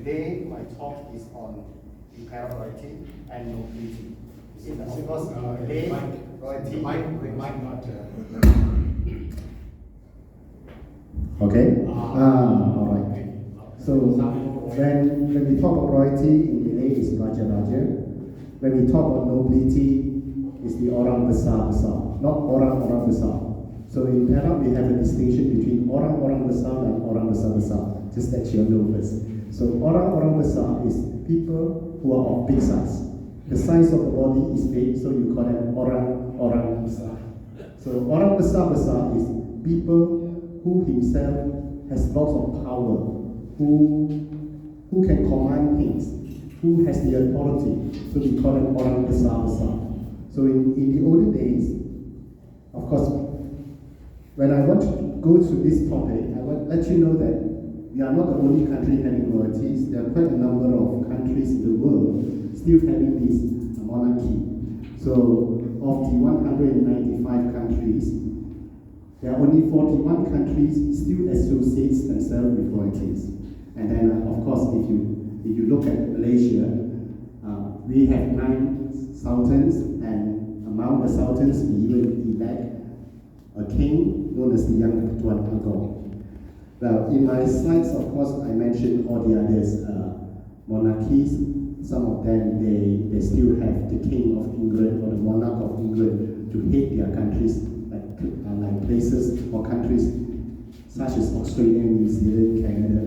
today my talk is on imperiality and nobility. Because today, royalty... Okay. All right. So when we talk about royalty in Malay is Raja Raja. When we talk about nobility, it's the Orang Besar Besar, not Orang Orang Besar. So in Perak we have a distinction between Orang Orang Besar and Orang Besar Besar. Just that you know first. So Orang Orang Besar is people who are of big size. The size of the body is big, so you call them Orang Orang Besar. So Orang Besar Besar is people who himself has lots of power, who can command things, who has the authority. So we call them Orang Besar Besar. So in the olden days, of course, when I want to go to this topic, I want to let you know that we are not the only country having royalties. There are quite a number of countries in the world still having this monarchy. So of the 195 countries, there are only 41 countries still associate themselves with royalties. And then, of course, if you look at Malaysia, we have 9 sultans, and among the sultans, we even elect a king known as the Young Tuan Agong. Now, in my slides, of course, I mentioned all the others monarchies. Some of them, they still have the king of England or the monarch of England to head their countries, like places or countries such as Australia, New Zealand, Canada,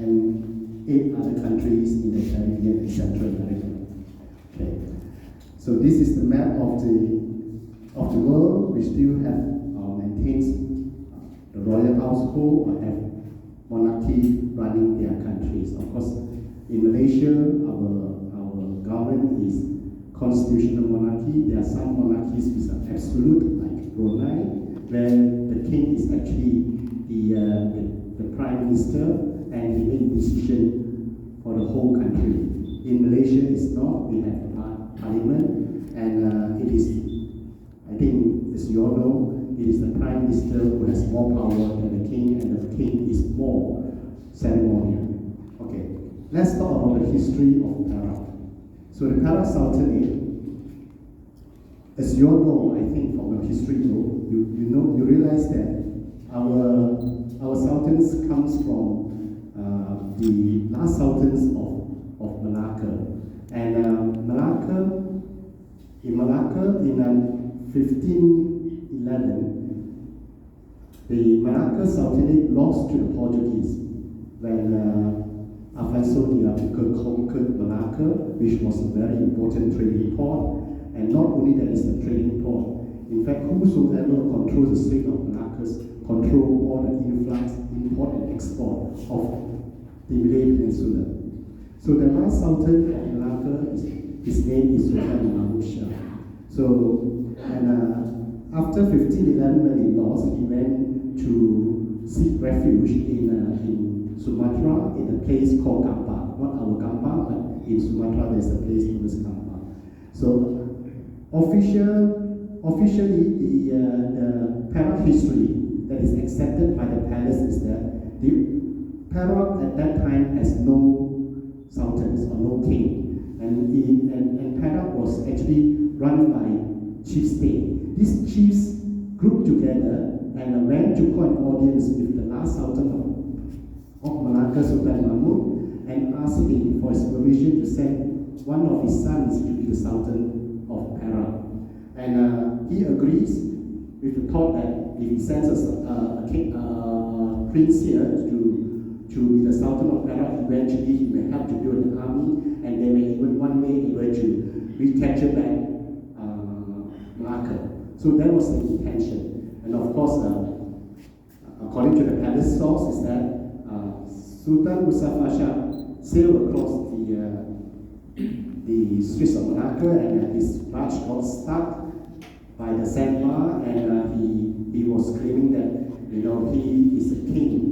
and 8 other countries in the Caribbean and Central America. Okay, so this is the map of the world. We still have maintains the royal household or have monarchy running their countries. Of course, in Malaysia, our government is constitutional monarchy. There are some monarchies which are absolute, like Brunei, where the king is actually the prime minister and he makes decision for the whole country. In Malaysia, it's not. We have parliament, and it is, I think, as you all know, it is the prime minister who has more power than the king, and the king is more ceremonial. Okay, let's talk about the history of Perak. So the Perak Sultanate, as you all know, I think from your history book, you realize that our sultans comes from the last sultans of Malacca. And Malacca in 1511, the Malacca Sultanate lost to the Portuguese when Afonso the African conquered Malacca, which was a very important trading port. And not only that is a trading port, in fact, whosoever controls the Strait of Malacca control all the influx, import and export of the Malay Peninsula. So the last Sultan of Malacca, his name is Sultan Mahmud Shah. So, and after 1511 when he lost, he went to seek refuge in Sumatra, in a place called Gambang. Not our Gambang, but in Sumatra there's a place known as Gambang. So officially the Perak history that is accepted by the palace is that the Perak at that time has no sultans or no king, and Perak was actually run by chief state. These chiefs grouped together and went to call an audience with the last sultan of Malacca, Sultan Mahmud, and asked him for his permission to send one of his sons to be the sultan of Perak. And he agrees with the thought that if he sends a prince here to be the sultan of Perak, eventually he may have to build an army, and they may even one day able to recapture back Malacca. So that was the intention. And of course, according to the palace source, is that Sultan Mustafa Shah sailed across the streets of Malacca, and his barge got stuck by the sandbar, and he was claiming that he is a king,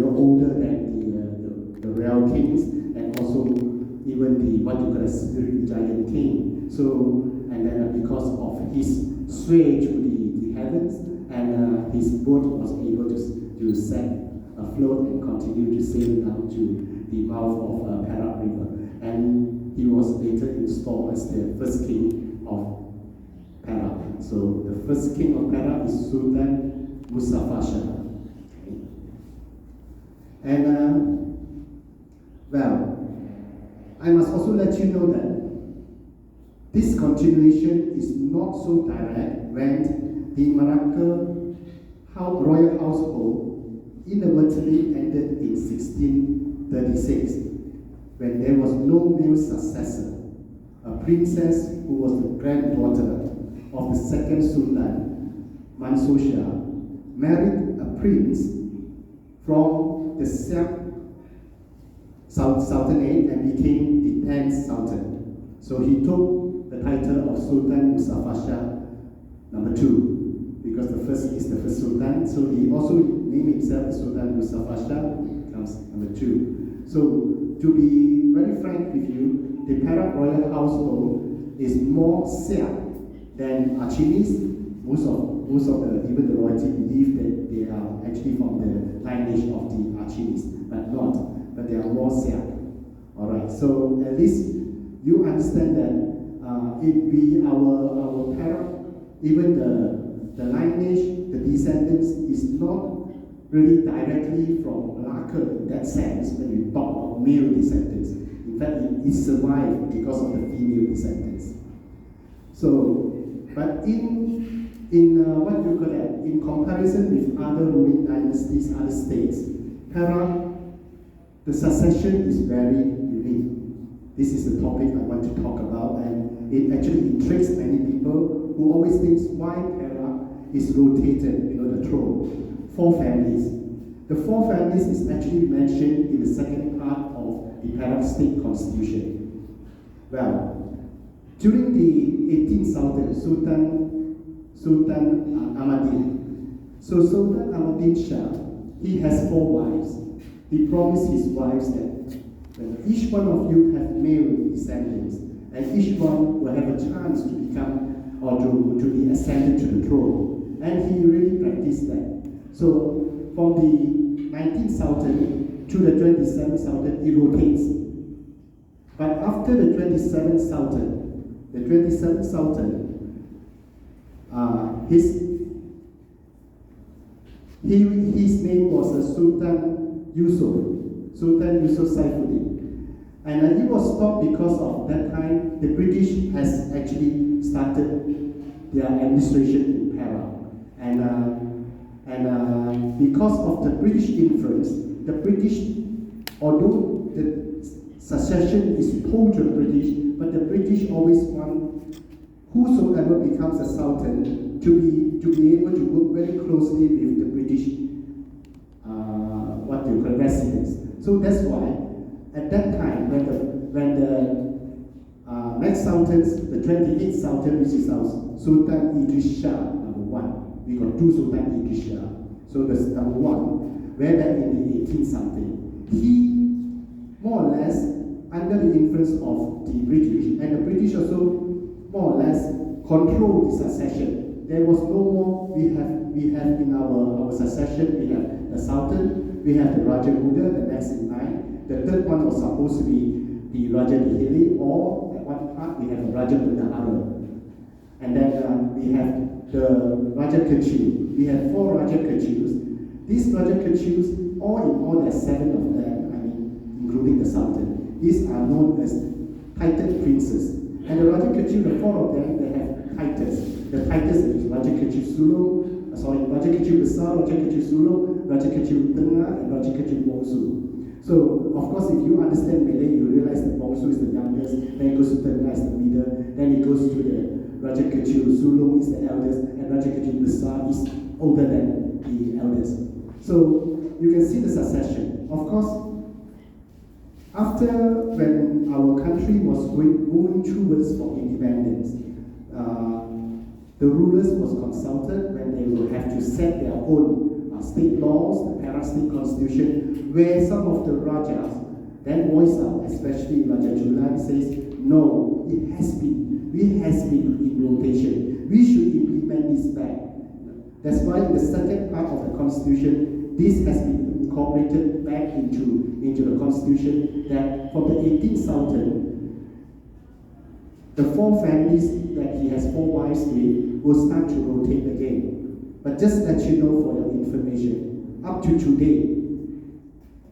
older than the real kings, and also even the what you call a spirit giant king. So, and then because of his sway to the heavens, and his boat was able to set afloat and continue to sail down to the mouth of Perak River. And he was later installed as the first king of Perak. So the first king of Perak is Sultan Mustafa Shah. Okay. And well, I must also let you know that this continuation is not so direct when the Malacca royal household inadvertently ended in 1636, when there was no male successor. A princess who was the granddaughter of the second Sultan, Mansur Shah, married a prince from the Sultanate and became the 10th Sultan. So he took the title of Sultan Mustafa Shah II, because the first is the first Sultan. So he also named himself Sultan Mustafa Shah, becomes II. So to be very frank with you, the Perak royal household is more Siak than Achinis. Most of the even the royalty believe that they are actually from the lineage of the Achinis, but not. But they are more Siak. All right. So at least you understand that our Perak, even the lineage, the descendants is not really directly from Malacca in that sense when we talk about male descendants. In fact, it survived because of the female descendants. So, but in what you call that, in comparison with other ruling dynasties, other states, Perak, the succession is very unique. This is the topic I want to talk about, and it actually intrigues many people who always think why Perak is rotated, the throne. 4 families. The 4 families is actually mentioned in the second part of the Perak state constitution. Well, during the 18th Sultan Ahmadin. So Sultan Ahmadin Shah, he has 4 wives. He promised his wives that each one of you have male descendants, and each one will have a chance to become or to be ascended to the throne. And he really practiced that. So from the 19th Sultan to the 27th Sultan, it rotates. But after the 27th Sultan, his name was Sultan Yusuf Saifuddin. And it was stopped because of that time the British has actually started their administration in Perak. And because of the British influence, the British, although the succession is told to the British, but the British always want whosoever becomes a sultan to be able to work very closely with the British residents. So that's why at that time when the next sultans, the 28th sultan, which is our Sultan Idris Shah #1, we got 2 Sultan Idris Shah. So the #1, where back in the 18th something, he more or less under the influence of the British, and the British also more or less controlled the succession. There was no more, we have in our succession, we have the Sultan, we have the Raja Muda, the next in line. The third one was supposed to be the Raja Dihili, or at one part we have Raja Bendahara. And then we have the Raja Kecil. We have 4 Raja Kecils. These Raja Kecils, all in all, there are 7 of them, including the Sultan. These are known as titled princes. And the Raja Kecil, the 4 of them, they have titles. The titles is Raja Kecil Sulung, Raja Kecil Besar, Raja Kecil Sulung, Raja Kecil Tengah, and Raja Kecil Bongsu. So, of course, if you understand Malay, you realize that Bongsu is the youngest, then it goes to Tengah is the middle, then it goes to the Raja Kecil Sulung is the eldest, and Raja Kecil Besar is older than the eldest. So, you can see the succession. Of course, after when our country was moving towards for independence, the rulers was consulted when they will have to set their own state laws, the Perak state constitution, where some of the Rajas then voice out, especially Raja Julan says, no, we has been in rotation. We should implement this back. That's why in the second part of the constitution, this has been incorporated back into the constitution that from the 18th Sultan, the 4 families that he has 4 wives with will start to rotate again. But just let you know for your information, up to today,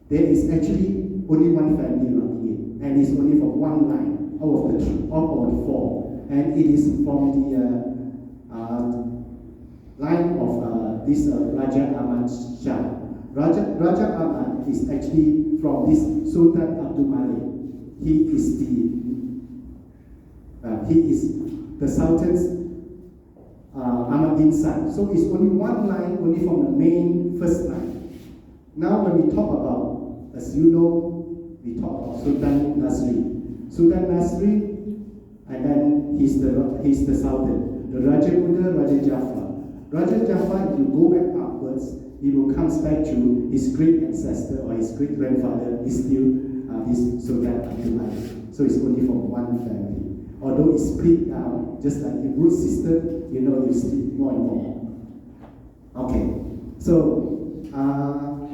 there is actually only 1 family running it, and it's only from 1 line out of the 4, and it is from the line of this Raja Ahmad Shah. Raja Ahmad is actually from this Sultan Abdullah. He is the Sultan's Ahmadin son. So it's only 1 line, only from the main first line. Now when we talk about, as you know, we talk about Sultan Nasri. Sultan Nasri, and then he's the Sultan. The Raja Muda, Raja Jafar. Raja Jafar, if you go back upwards, he will come back to his great ancestor or his great grandfather is still his Sultan Abdullah. So it's only from 1 family. Although it's split down, just like in root system, you know, you split more and more. Okay, so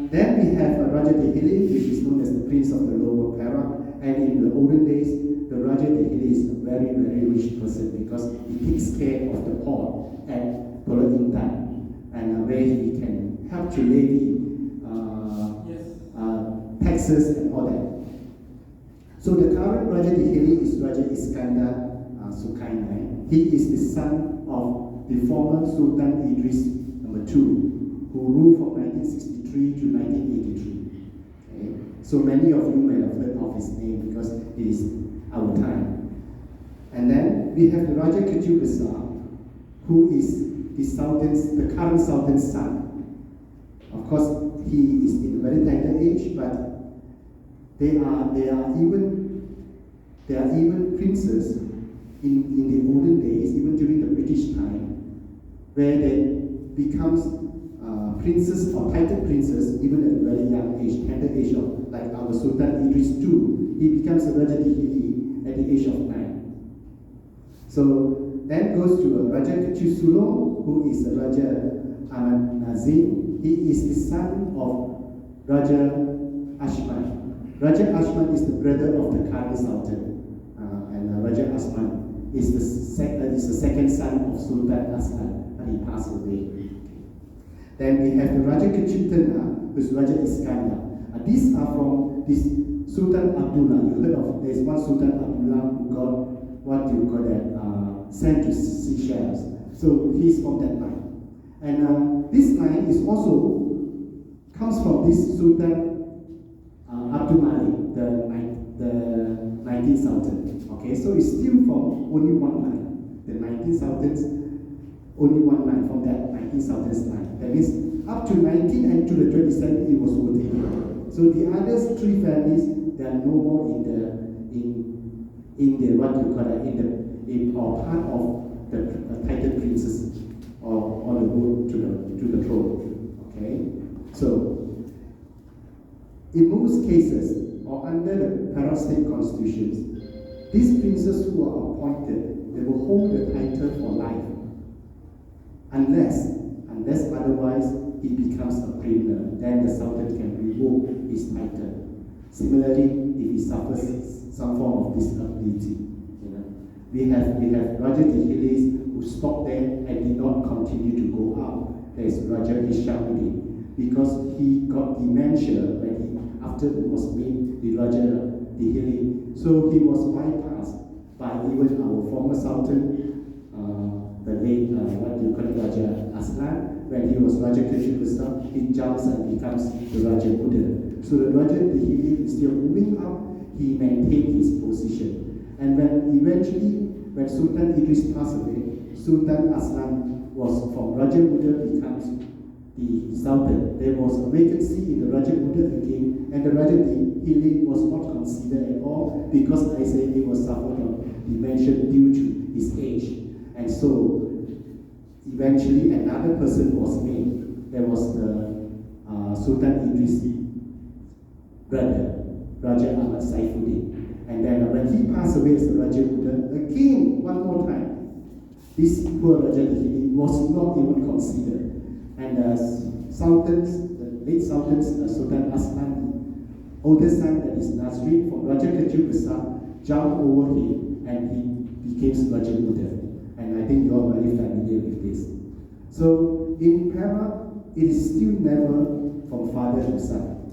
then we have Raja Dehili, which is known as the Prince of the Lower Perak. And in the olden days, the Raja Dehili is a very, very rich person because he takes care of the port at Pulau Intan, and where he can help to levy taxes and all that. So the current Raja Dehili is Raja Iskandar Zulkarnain. He is the son of the former Sultan Idris II, who ruled from 1963 to 1983. Okay? So many of you may have heard of his name because he is our time. And then we have the Raja Kecil Besar, who is the current Sultan's son. Of course, he is in a very tender age, but there are even princes in the olden days, even during the British time, where they becomes princes or titled princes even at a very young age, tender age of, like our Sultan Idris II, he becomes a Raja Dehili at the age of 9. So then goes to Raja Kecil Sulong, who is Raja Ahmad Nazim. He is the son of Raja Ashman. Raja Ashman is the brother of the current Sultan, and Raja Ashman is the second son of Sultan Aslan, and he passed away. Then we have the Raja Kecil Tengah, who is Raja Iskandar. These are from this Sultan Abdullah. You heard of, there's one Sultan Abdullah who got, what do you call that, sent to Seychelles. So he's from that line. And this line is also, comes from this Sultan Abdullah, the 19th Sultan. Okay, so it's still from only 1 line. The 19th Sultan's, only 1 line from that 19th Sultan's line. That means up to 19 and to the 20th century it was rotated. So the other 3 families, they are no more in the what you call it, or part of the titled princes or on the road to the throne. Okay, so in most cases or under the Perak state constitutions, these princes who are appointed, they will hold the title for life, unless otherwise he becomes a prisoner. Then the Sultan can revoke his title. Similarly, if he suffers some form of disability, we have Raja Dehilis who stopped there and did not continue to go up. There is Raja Ishamuddin, because he got dementia when after it was made the Raja Dehili. So he was bypassed by even our former Sultan, the late Raja Aslan. When he was Raja Kecil Besar, he jumps and becomes the Raja Muda. So the Raja Dehili is still moving up. He maintained his position. And when Sultan Idris passed away, Sultan Aslan was from Raja Muda becomes the Sultan. There was a vacancy in the Raja Muda again, and the Raja Dehili was not considered at all because I said he was suffering from dementia due to his age. And so eventually another person was made. There was the Sultan Idris' brother, Raja Ahmad Saifuddin. And then when he passed away as the Raja Muda, again, one more time, this poor Raja Dehili was not even considered. And the Sultans, late Sultan Sultan Aslan, oldest son, that is Nasrin from Raja Kecil Besar, jumped over him and he became Raja Muda. And I think you are very familiar with this. So in Perak, it is still never from father to son.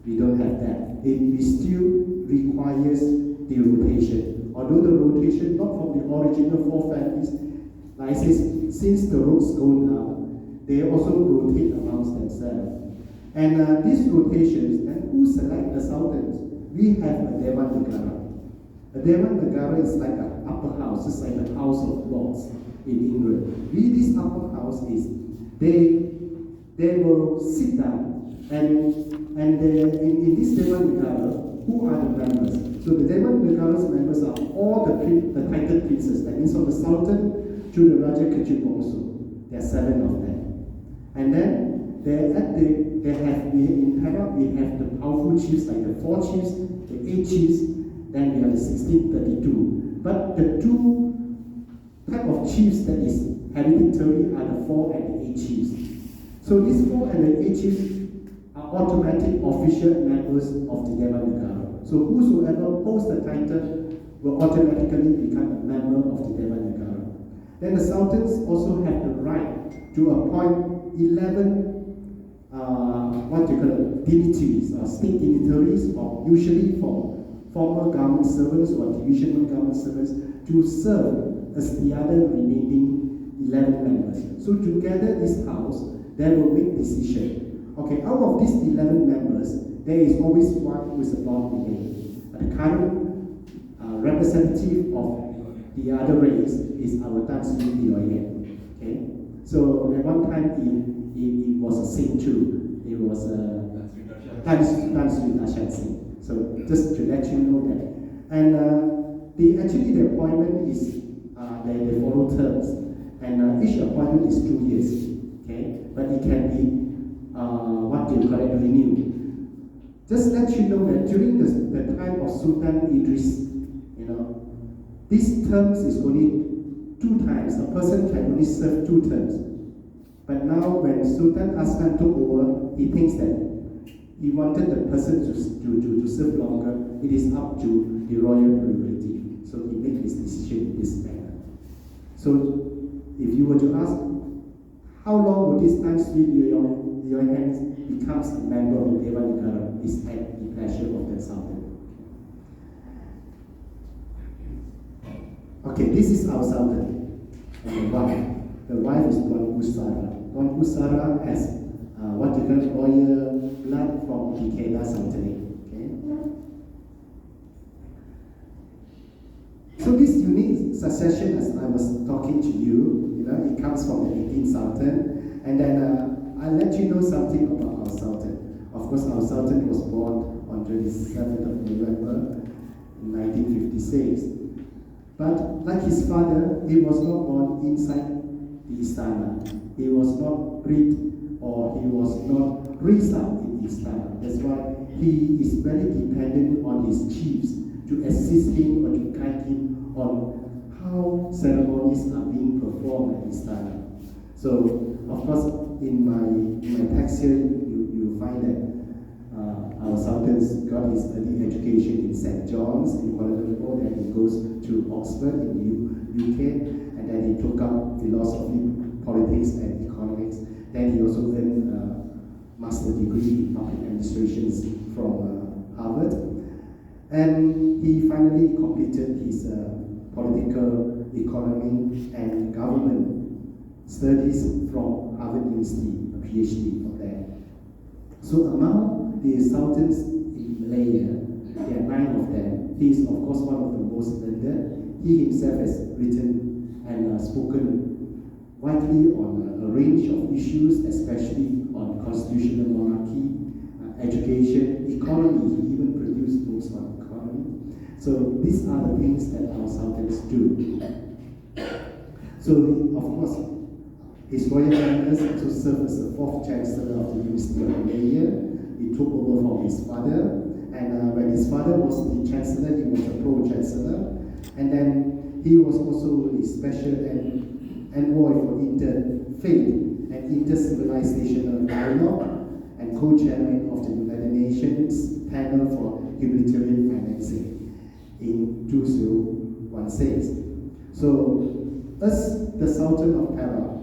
We don't have that. It still requires the rotation. Although the rotation, not from the original 4 families, like I said, since the roots go down, they also rotate amongst themselves. And these rotations, and who select the sultans? We have a Dewan Negara. A Dewan Negara is like an upper house, just like the House of Lords in England. This upper house is, they will sit down, and in this Dewan Negara, who are the members? So the Dewan Negara's members are all the titled princes. That means from the Sultan to the Raja Kecil Bongsu. There are 7 of them. And then in Perak we have the powerful chiefs, like the 4 chiefs, the 8 chiefs, then we have the 1632. But the 2 type of chiefs that is hereditary are the 4 and the 8 chiefs. So these 4 and the 8 chiefs are automatic official members of the Dewan Negara. So whosoever holds the title will automatically become a member of the Dewan Negara. Then the sultans also have the right to appoint 11 dignitaries or state dignitaries, or usually for former government servants or divisional government servants, to serve as the other remaining 11 members. So together this house, they will make decision. Okay, out of these 11 members, there is always one who is a non-remain. The current representative of the other race is our Tan Sri Dioyen. Okay, so at one time he was a saint too. He was a Tan Sri Dashan Singh. So just to let you know that. And the appointment is they follow terms, and each appointment is 2 years. Okay, but it can be renewed. Just let you know that during the time of Sultan Idris, these terms is only 2 times. A person can only serve 2 terms. But now when Sultan Aslan took over, he thinks that he wanted the person to serve longer. It is up to the royal prerogative. So he made his decision in this manner. So if you were to ask, how long would this Tan Sri Dioyen becomes a member of the Dewan Negara, is at the pleasure of the Sultan. Okay, this is our Sultan and the wife. The wife is Tuan Usara. Tuan Usara has royal blood from the Kedah Sultanate. Okay? So this unique succession, as I was talking to you, it comes from the 18th Sultan. And then I'll let you know something about our Sultan. Of course, our Sultan was born on 27th of November 1956. But like his father, he was not born inside the Istana. He was not bred, or he was not raised up in Istana. That's why he is very dependent on his chiefs to assist him or to guide him on how ceremonies are being performed at Istana. So, of course, in my text here, you find that our Sultan's got his early education in St. John's in Kuala Lumpur, then he goes to Oxford in the UK, and then he took up philosophy, politics, and economics. Then he also earned a master's degree in public administrations from Harvard. And he finally completed his political economy and government studies from Harvard University, a PhD from there. So among the sultans in Malaya, there are 9 of them. He is, of course, one of the most learned. He himself has written and spoken widely on a range of issues, especially on constitutional monarchy, education, economy. He even produced books on economy. So these are the things that our sultans do. So, of course, his royal highness also served as the 4th chancellor of the University of Malaya. He took over from his father, and when his father was the chancellor, he was a pro-chancellor, and then he was also a special envoy for interfaith and inter-civilizational dialogue, and co-chairman of the United Nations Panel for Humanitarian Financing in 2016. So, as the Sultan of Perak,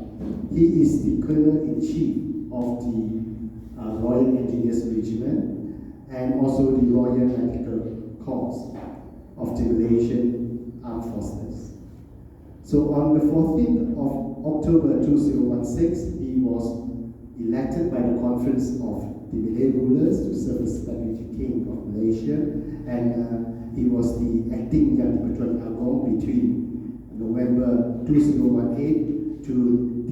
he is the Colonel-in-Chief of the Royal Engineers Regiment and also the Royal Medical Corps of the Malaysian Armed Forces. So on the 14th of October 2016, he was elected by the Conference of the Malay Rulers to serve as Deputy King of Malaysia, and he was the acting Yang di-Pertuan Agong between November 2018 to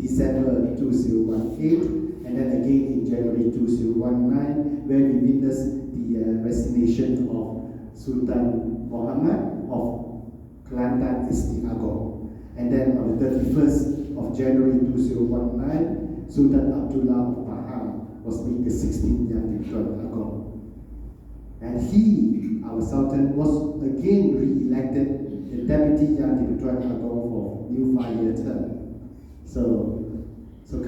December 2018, and then again in January 2019, where we witnessed the resignation of Sultan Muhammad of Kelantan Isti Agong. And then on the 31st of January 2019, Sultan Abdullah of Pahang was made the 16th Yang di-Pertuan Agong. And he, our Sultan, was again re-elected the Deputy Yang di-Pertuan Agong for new 5-year term. So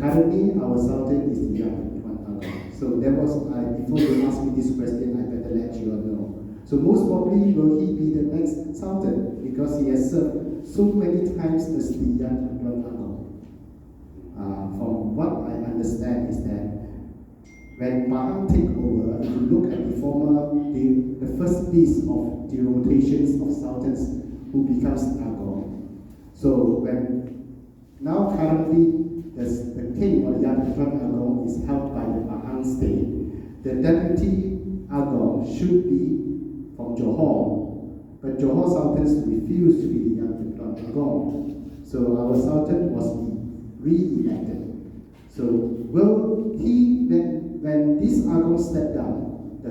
currently our Sultan is the Yang di-Pertuan Agong. So that was, before you ask me this question, I better let you all know. So most probably will he be the next Sultan because he has served so many times as the Yang di-Pertuan Agong. From what I understand is that when Pahang take over, if you look at the first list of the rotations of sultans who becomes Agong. So now currently the king or Yang di-Pertuan Agong is held by the Pahang state. The deputy Agong should be from Johor, but Johor sultans refused to be the Yang di-Pertuan Agong. So our sultan was re-elected. So will he, when this Agong stepped down, the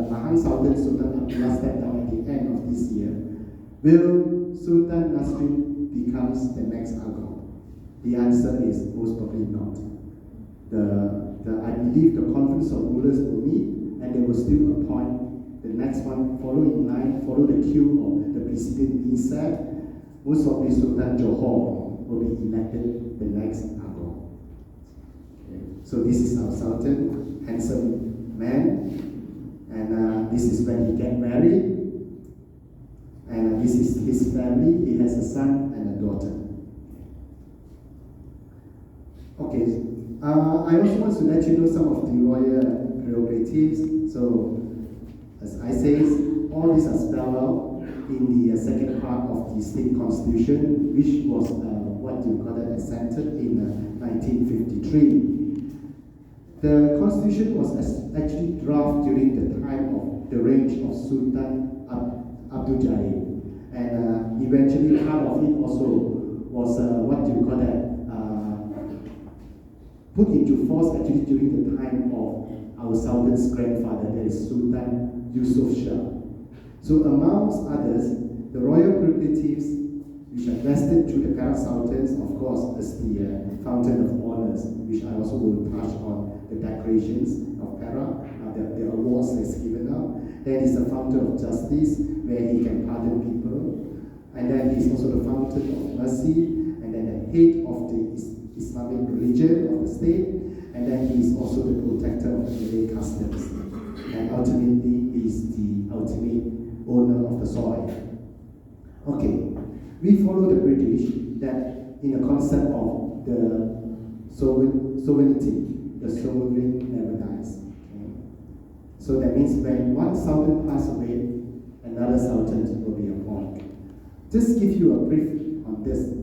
Pahang Sultan Abdullah stepped down at the end of this year, will Sultan Nasrin becomes the next Agong? The answer is most probably not. I believe the Conference of Rulers will meet and they will still appoint the next one, follow the queue of the preceding being said. Most probably Sultan Johor will be elected the next Agong. Okay. So this is our Sultan, handsome man, and this is when he get married, and this is his family. He has a son and a daughter. Okay, I also want to let you know some of the royal prerogatives. So, as I say, all these are spelled out in the second part of the state constitution, which was assented in 1953. The constitution was actually drafted during the time of the reign of Sultan Abdullah, and eventually part of it also was put into force actually during the time of our Sultan's grandfather, that is Sultan Yusuf Shah. So amongst others, the royal prerogatives which are vested to the Perak Sultans, of course, as the Fountain of Honors, which I also will touch on the decorations of Perak, the awards that's given out. Then he's the Fountain of Justice, where he can pardon people. And then he's also the Fountain of Mercy, and then the head of the Islamic religion of the state, and then he is also the protector of the Malay customs. And ultimately, he is the ultimate owner of the soil. Okay, we follow the British that in the concept of the sovereignty, the sovereign never dies. Okay? So that means when one sultan passes away, another sultan will be appointed. Just give you a brief on this,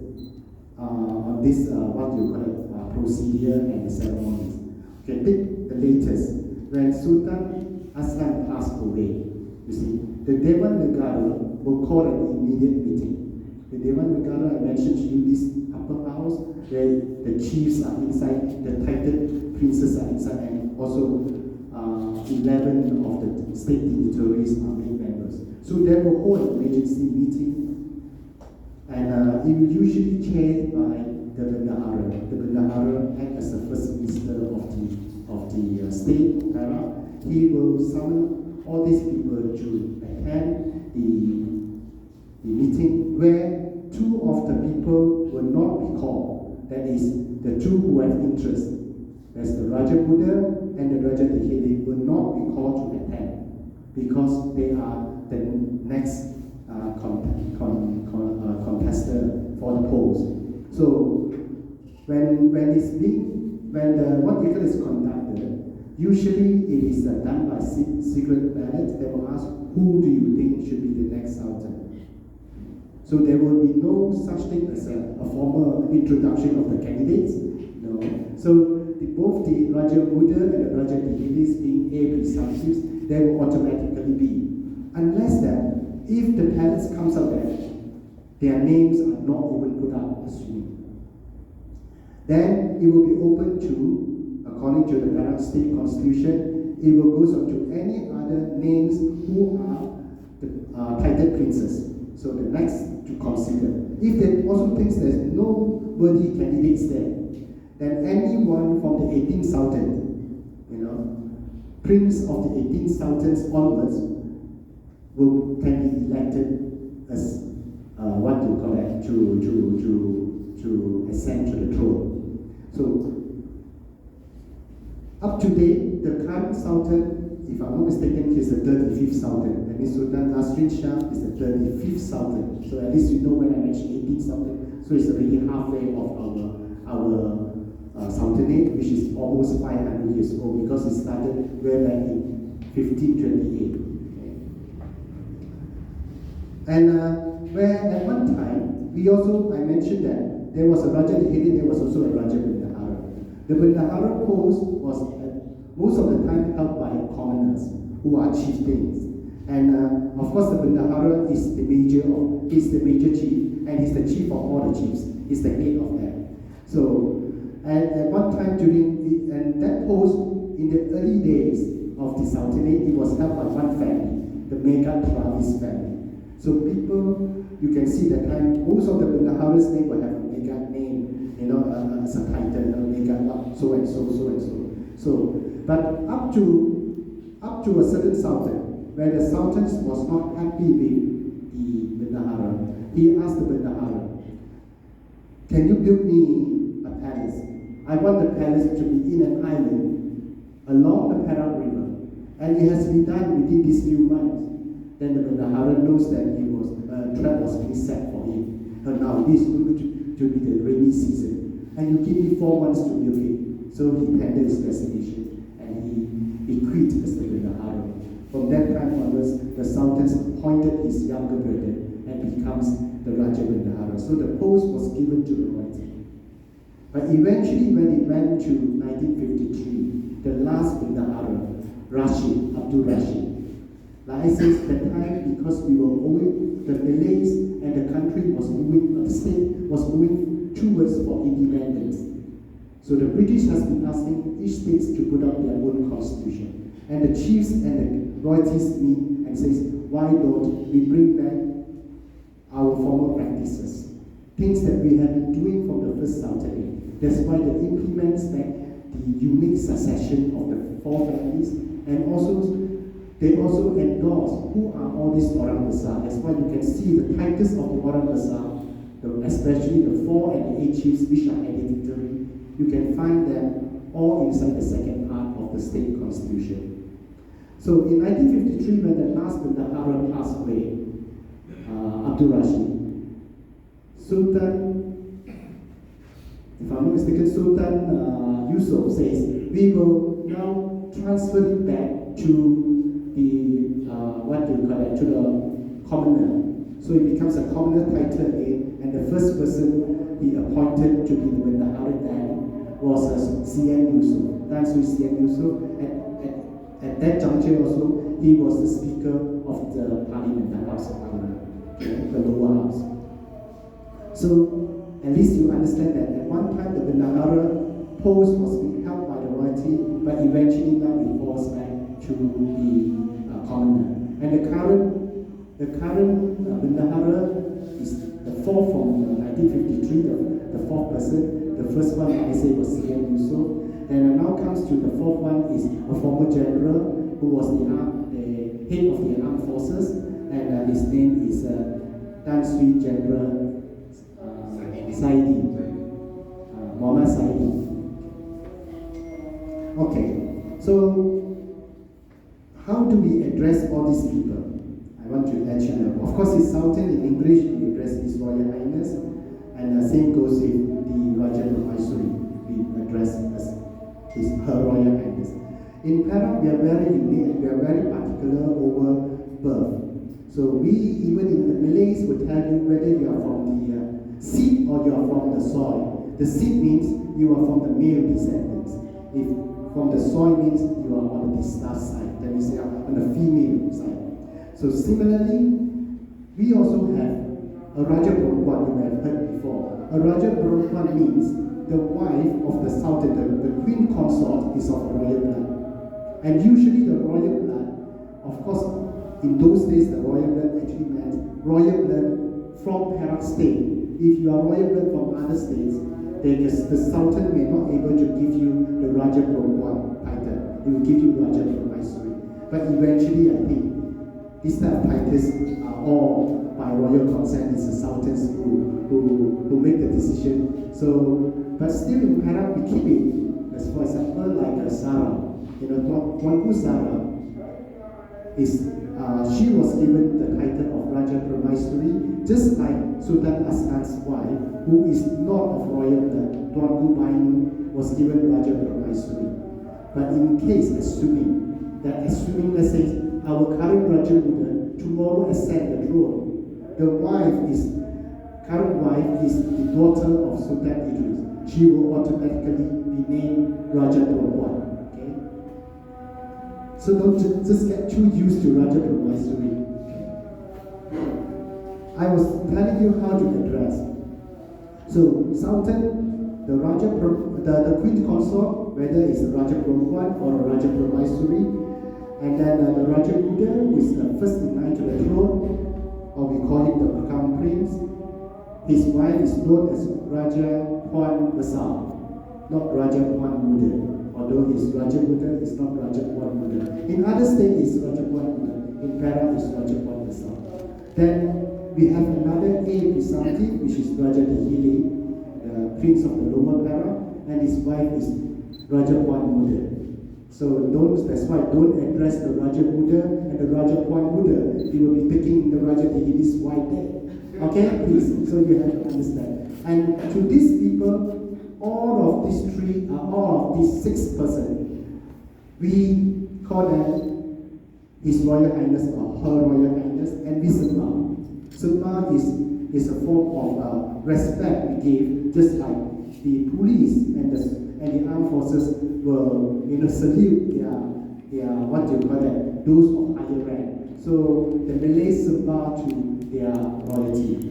procedure and the ceremonies. Okay, take the latest. When Sultan Aslan passed away, you see, the Dewan Negara will call an immediate meeting. The Dewan Negara, I mentioned to you, this upper house where the chiefs are inside, the titled princes are inside, and also 11 of the state dignitaries are made members. So they will hold an emergency meeting, and it will usually chaired by the Bendahara. The Bendahara acts as the first minister of the state of Perak. He will summon all these people to attend the meeting where two of the people will not be called. That is, the two who have interest. That's the Raja Buddha and the Raja Dihili will not be called to attend because they are the next contestant for the post. So when the what vehicle is conducted, usually it is done by secret ballot. They will ask, who do you think should be the next Sultan? So there will be no such thing as a formal introduction of the candidates. No. So both the Raja Muda and the Raja Dihilis being A presumptives, they will automatically be. Unless that, if the palace comes out that their names are not even put up as soon, then it will be open to, according to the Perak State Constitution, it will go on to any other names who are the titled princes. So the next to consider. If they also thinks there's no worthy candidates there, then anyone from the 18th Sultan, prince of the 18th Sultans onwards, can be elected as what do you call that, to ascend to the throne. So up to date, the current Sultan, if I'm not mistaken, is the 35th Sultan. That means Sultan Nasrin Shah is the 35th Sultan. So at least you know when I mentioned 18th Sultan, so it's already halfway of our Sultanate, which is almost 500 years old because it started way back in 1528. Okay. And where at one time, I mentioned that there was a Raja Dihili, there was also a Raja Bendahara. The Bendahara post was most of the time held by commoners who are chieftains. And of course the Bendahara is the major chief, and he's the chief of all the chiefs. He's the head of them. So at one time and that post in the early days of the Sultanate, it was held by one family, the Megat Travis family. So people, you can see that time, most of the Bendahara's name will have a Megat name, as a title, Megat so and so, so and so. So, but up to a certain Sultan, where the Sultan was not happy with the Bendahara, he asked the Bendahara, can you build me a palace? I want the palace to be in an island along the Perak River, and it has been done within these few months. Then the Bendahara knows that a trap was being set for him. And now this is going to be the rainy season, and you give me 4 months to build it. So he tendered his resignation, and he quit as the Bendahara. From that time onwards, the Sultans appointed his younger brother and becomes the Raja Bendahara. So the post was given to the royalty. But eventually, when it went to 1953, the last Bendahara, Abdul Rashid, like I said, that time because we were owing, the Malays and the country was moving, the state was moving towards for independence. So the British has been asking each state to put up their own constitution. And the chiefs and the royalties meet and says, why don't we bring back our former practices? Things that we have been doing from the first Sultanate. That's why it implements back the unique succession of the 4 families, and also they also endorse who are all these Orang Besar. That's why you can see the titles of the Orang Besar, especially the 4 and the 8 chiefs, which are hereditary. You can find them all inside the second part of the state constitution. So in 1953, when the last Bendahara passed away, Abdul Rashid, Sultan, if I'm not mistaken, Sultan Yusuf says, we will now transfer it back to the, to the commoner. So it becomes a commoner title again, and the first person he appointed to be the Bendahara then was C.M. Yusuf. That's who C.M. Yusuf. At that juncture also, he was the Speaker of the Parliament, the House of Parliament, the lower house. So at least you understand that at one time the Bendahara post was being held by the royalty, but eventually now it falls back to the commoner. And the current Bendahara is the 4th from 1953, the 4th person. The first one, like I said, was C.M. Yusuf. Then now comes to the 4th one is a former general who was the head of the armed forces, and his name is Tan Sri General Saidi, Muhammad Saidi. Okay, So, how do we address all these people? I want to let you know. Of course, it's Sultan in English, we address His Royal Highness, and the same goes with the Raja Permaisuri, we address as Her Royal Highness. In Perak, we are very unique and we are very particular over birth. So we, even in the Malays, will tell you whether you are from the seed or you are from the soil. The seed means you are from the male descendants. If from the soil means you are on the Distas side, that means you are on the female side. So similarly, we also have a Raja Perempuan, you may have heard before. A Raja Perempuan means the wife of the Sultan, the queen consort is of royal blood. And usually the royal blood, of course, in those days the royal blood actually meant royal blood from Perak state. If you are royal blood from other states, then the Sultan may not able to give you the Raja Perempuan title. He will give you Raja Permaisuri. But eventually, I think these type of titles are all by royal consent. It's the Sultans who make the decision. So, but still in Perak we keep it. As for example, like Sarah. You know, Tuanku Sarah is she was given the title of Raja Permaisuri, just like Sultan Askan's wife, who is not of royal blood. Tuanku Bainu was given Raja Permaisuri. But in case, assuming, let's say, our current Raja Buddha tomorrow ascend the throne, the current wife is the daughter of Sultan Idris. She will automatically be named Raja Perempuan. Okay? So don't just get too used to Raja Permaisuri. I was telling you how to address. So Sultan, the the queen consort, whether it's a Raja Perempuan or a Raja Permaisuri, and then the Raja Buddha, who is the first in line to the throne, or we call him the Crown Prince. His wife is known as Raja Puan Besar, not Raja Puan Muda. Although his Raja Buddha is not Raja Puan Muda. In other states, it's Raja Puan Muda. In Perak, it's Raja Puan Besar. Then we have another A presumptive, which is Raja Dihili, the Prince of the Lower Perak, and his wife is Raja Puan Muda. So that's why don't address the Raja Buddha and the Raja Puan Buddha. He will be taking the Raja Dihili's wife there. Okay, please. So you have to understand. And to these people, all of these 6 persons, we call them His Royal Highness or Her Royal Highness, and we sembah. Sembah is a form of respect we give, just like the police and the armed forces will salute their what do you call that, those of higher rank. So the Malays sembah to their royalty.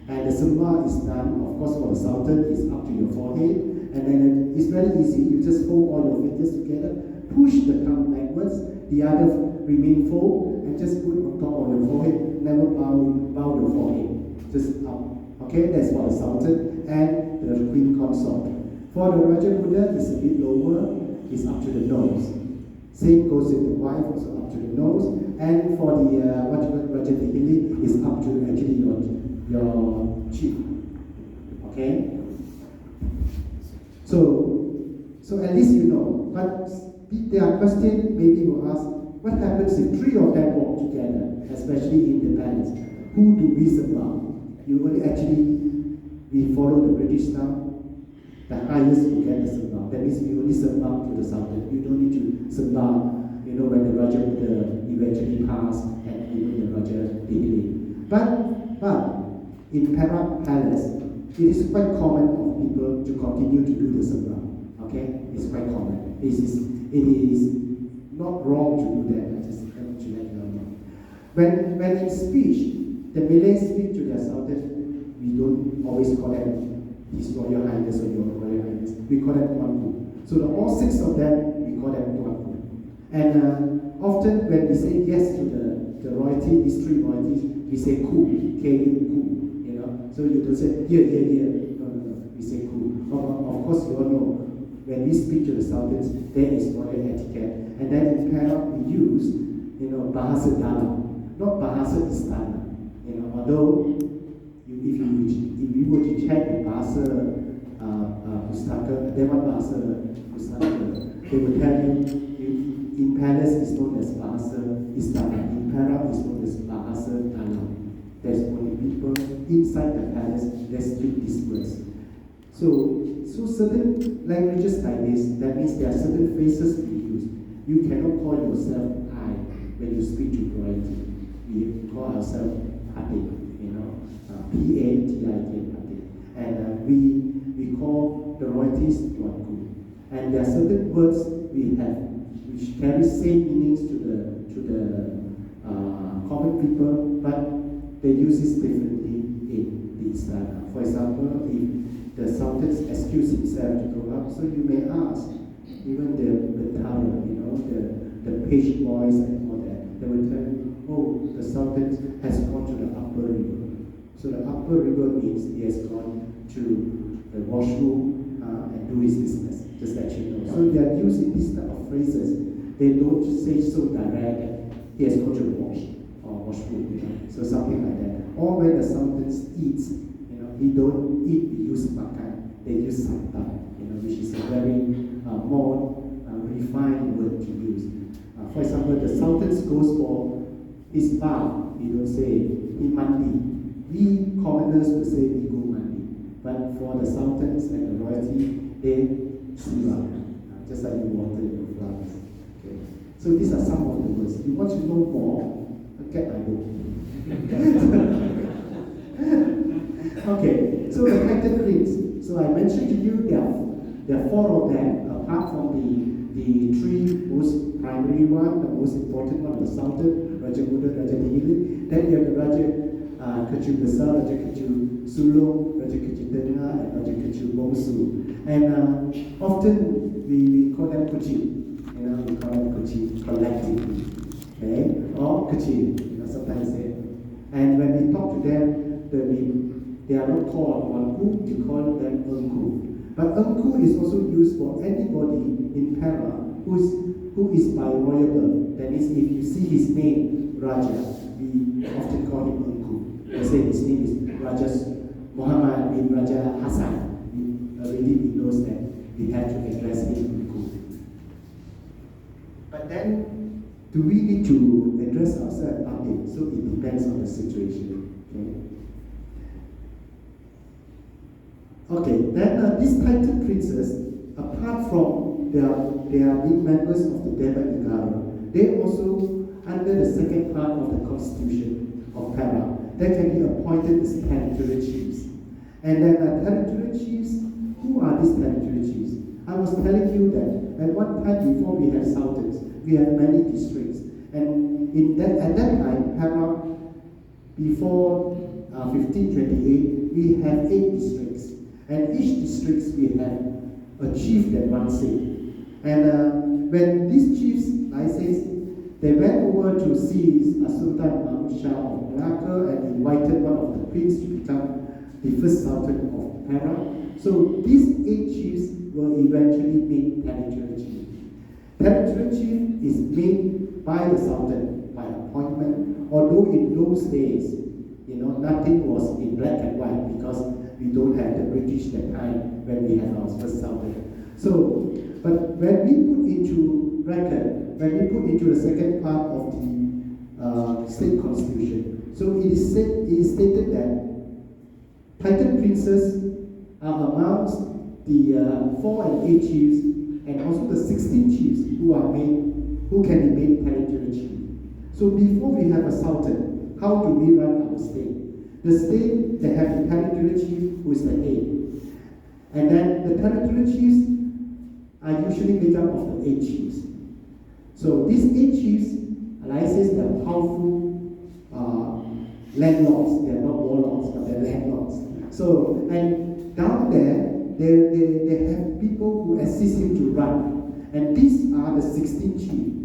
And the sembah is done, of course, for the Sultan, is up to your forehead. And then it's very easy. You just fold all your fingers together, push the thumb backwards, the other remain fold, and just put on top of your forehead. Never bow your forehead, just up. Okay, that's for the Sultan and the Queen Consort. For the Raja Buddha, it's a bit lower, it's up to the nose. Same goes with the wife, also up to the nose. And for the Raja Dihili, is up to actually your cheek. Okay? So at least you know. But there are questions maybe will ask, what happens if 3 of them walk together, especially in the palace? Who do we sembah? You will we follow the British style. The highest will get the sembah. That means we only sembah to the Sultan. You don't need to sembah, when the Raja Buddha eventually pass and even the Raja Dihili. But in Perak Palace, it is quite common for people to continue to do the sembah. Okay, it's quite common. It is not wrong to do that. I just have to let you know. When in speech, the Malays speak to their Sultan, we don't always call them His Royal Highness or Your Royal Highness. We call them Tuanku. So all 6 of them, we call them Tuanku. And often when we say yes to the royalty, these 3 royalties, we say Ku, Ku. So you don't say here. No. We say Ku. Of course, you all know when we speak to the Sultans, there is royal etiquette. And then in Perak, we use bahasa dalam, not bahasa istana. Although if you were to check the bahasa pustaka, Dewan Bahasa Pustaka, They will tell you, in Palace is known as Bahasa Istana, in Perak is known as Bahasa Dalam. There's only people inside the palace that speak these words. So certain languages like this, that means there are certain phrases we use. You cannot call yourself I when you speak to royalty. We call ourselves Adib, P-A-T-I-K, Adib. And we call the royalties Tuanku. And there are certain words we have which carry same meanings to the common people, but they use it differently in the Istana. For example, if the Sultan excuse himself to go up, so you may ask, even the tower, the page boys and all that, they will tell you, oh, the Sultan has gone to the upper river. So the upper river means he has gone to the washroom and do his business, just let you know. So they are using these type of phrases. They don't say so direct that he has gone to the washroom, so something like that. Or when the Sultan eats, he don't eat, we use makan, they use santan, which is a very more refined word to use. For example, the Sultan goes for his bath, we don't say he mandi. We commoners will say we go mandi. But for the Sultans and the royalty, they siva, just like you water your flowers. Okay. So these are some of the words. You want to know more? Get my book. Okay, so the title prince. So I mentioned to you there are four of them, apart from the three most primary one, the most important one, the Sultan, Raja Muda, Raja Tinggi. Then you have the Raja Kecil Besar, Raja Kecil Sulung, Raja Kecil Tengah, and Raja Kecil Bongsu. And often we call them Kecil. We call them Kecil collectively. Okay? Or Kecil, sometimes say. And when we talk to them, they are not called Wanku, we call them Engku. But Engku is also used for anybody in Perak who is by royal birth. That means if you see his name, Raja, we often call him Engku. Let's say his name is Raja Muhammad bin Raja Hassan. We know that we have to address him Engku. But then, do we need to address ourselves Adib? So it depends on the situation. Okay, then these titled princes, apart from their being members of the Dewan Negara, they also, under the second part of the constitution of Perak, they can be appointed as territorial chiefs. And then territorial chiefs, who are these territorial chiefs? I was telling you that at one time before we had sultans, we had many districts. And at that time, Perak, before 1528, we had 8 districts. And each district we have a chief that runs it. And when these chiefs, they went over to see Sultan Mahmud Shah of Malacca and invited one of the princes to become the first sultan of Perak. So these 8 chiefs were eventually made territorial chief. Territorial chief is made by the sultan by appointment, although in those days, nothing was in black and white because we don't have the British that time when we had our first sultan. So, but when we put into record, when we put into the second part of the state constitution, so it is stated that titled princes are amongst the 4 and 8 chiefs, and also the 16 chiefs who can be made territorial chief. So before we have a sultan, how do we run our state? The state, they have the territorial chief who is the head. And then the territorial chiefs are usually made up of the 8 chiefs. So these 8 chiefs, like I said, they are powerful landlords. They are not warlords, but they are landlords. So, and down there, they have people who assist him to run. And these are the 16 chiefs.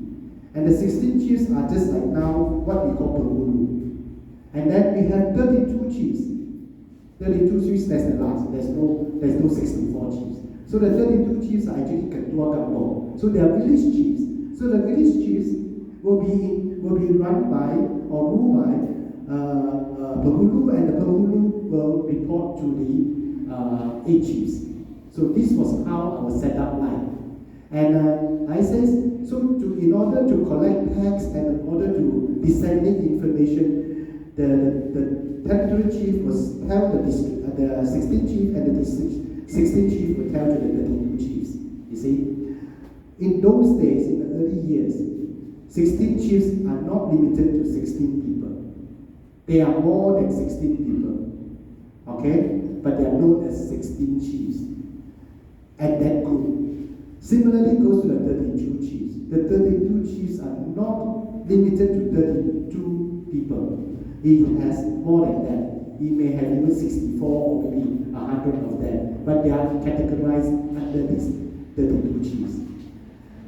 And the 16 chiefs are just like now what we call Penghulu. And then we have 32 chiefs. 32 chiefs, that's the last. There's no 64 chiefs. So the 32 chiefs are actually Ketua Kampung. So they are village chiefs. So the village chiefs will be run by or ruled by Penghulu, and the Penghulu will report to the 8 chiefs. So this was how our setup like. And I says, so in order to collect tax and in order to disseminate information, the territory chief was tell the 16th chief and the 16th chief would tell to the 32 chiefs. You see, in those days, in the early years, 16 chiefs are not limited to 16 people. They are more than 16 people, okay? But they are known as 16 chiefs at that group. Similarly goes to the 32 chiefs. The 32 chiefs are not limited to 32 people. He has more than that. He may have even 64 or maybe 100 of them, but they are categorized under these 32 chiefs.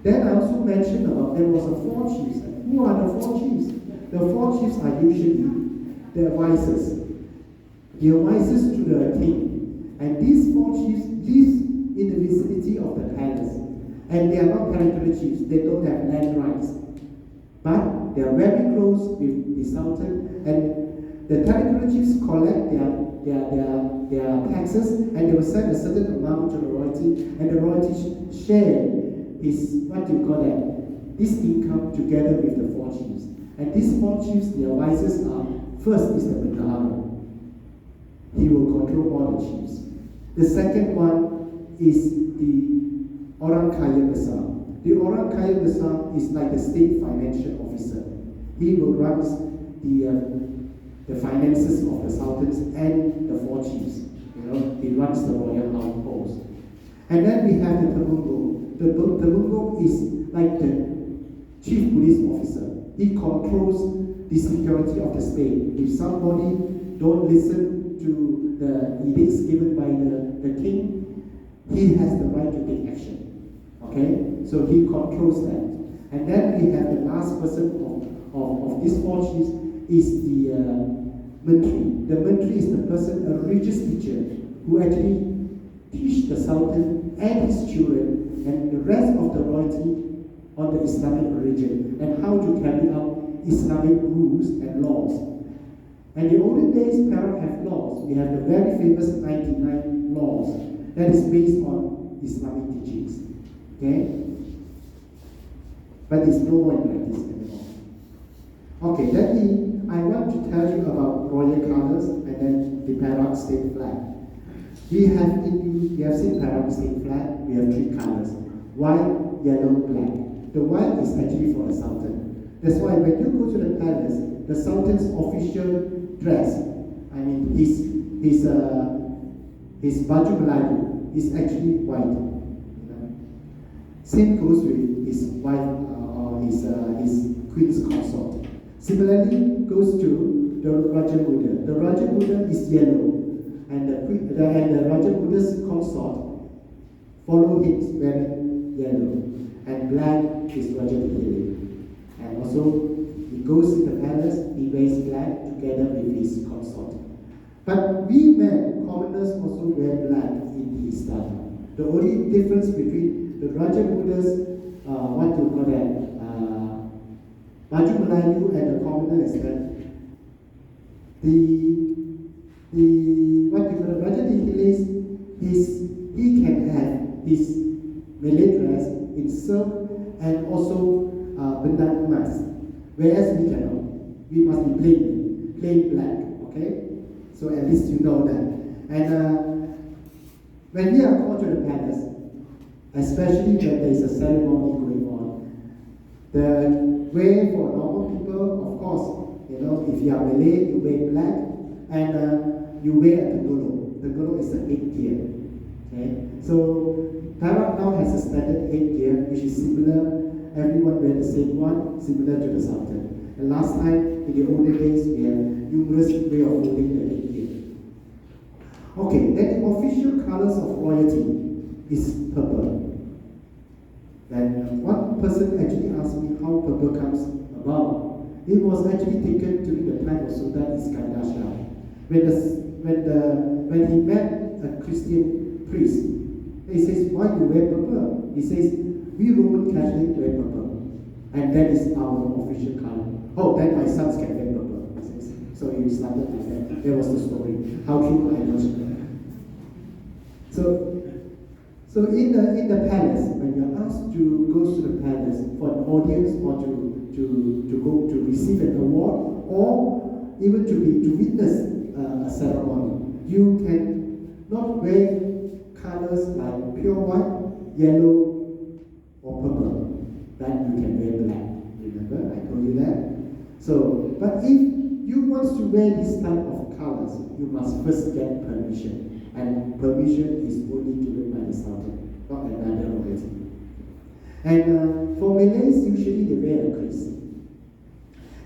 Then I also mentioned about there was a 4 chiefs. Who are the 4 chiefs? The 4 chiefs are usually the advisors. The advisors to the king. And these 4 chiefs live in the vicinity of the palace. And they are not territory chiefs. They don't have land rights. But they are very close with the Sultan. And the territory chiefs collect their taxes, and they will send a certain amount to the royalty, and the royalty share his, what do you call that, this income together with the 4 chiefs. And these 4 chiefs, the advisors are, first is the Bendahara. He will control all the chiefs. The second one is the Orang Kaya Besar. The Orang Kaya Besar is like the state financial officer. He will run the finances of the sultans and the 4 chiefs. You know, he runs the royal households. And then we have the Temunggung. The Temunggung is like the chief police officer. He controls the security of the state. If somebody don't listen to the edicts given by the king, he has the right to take action. Okay? So he controls that. And then we have the last person of these 4 chiefs is the Menteri. The Menteri is the person, a religious teacher, who actually teach the Sultan and his children and the rest of the royalty on the Islamic religion and how to carry out Islamic rules and laws. And in the olden days, Perak have laws. We have the very famous 99 laws that is based on Islamic teachings. Okay? But it's no more like this anymore. Okay, I want to tell you about royal colors and then the Perak state flag. We have seen Perak state flag. We have 3 colors: white, yellow, black. The white is actually for the Sultan. That's why when you go to the palace, the Sultan's official dress, I mean his baju Melayu is actually white. You know? Same goes with his wife or his queen's consort. Similarly, goes to the Raja Muda. The Raja Muda is yellow, and the Raja Muda's consort follow him wearing yellow, and black is Raja Muda. And also, he goes in the palace, he wears black together with his consort. But we men, commoners, also wear black in his style. The only difference between the Raja Muda's, Baju Melayu and the commoner is that the Raja Nihilis, he can have his Malay dress in silk and also benda emas, whereas we cannot. We must be plain black, okay? So at least you know that. And when we are called to the palace, especially when there is a ceremony going on, the way for normal people, of course, you know, if you are Malay, you wear black, and you wear a tegolo. Tegolo is a headgear. Okay? So Perak now has a standard headgear, which is similar. Everyone wear the same one, similar to the Sultan. And last time, in the olden days, we have numerous way of holding the headgear. Okay, then the official colors of royalty is purple. Then one person actually asked me how purple comes about. It was actually taken during the time of Sultan Iskandar Shah. When he met a Christian priest, he says, "Why do you wear purple?" He says, "We Roman Catholic wear purple, and that is our official color." Oh, then my sons can wear purple. He says. So he started like that. That was the story. How true I know. So So in the palace, when you're asked to go to the palace for an audience or to go to receive an award or even to witness a ceremony, you can not wear colors like pure white, yellow, or purple. Then you can wear black. Remember, I told you that. So, but if you want to wear this type of colors, you must first get permission. And permission is only given by the Sultan, not another royalty. And for Malays, usually they wear a Chris.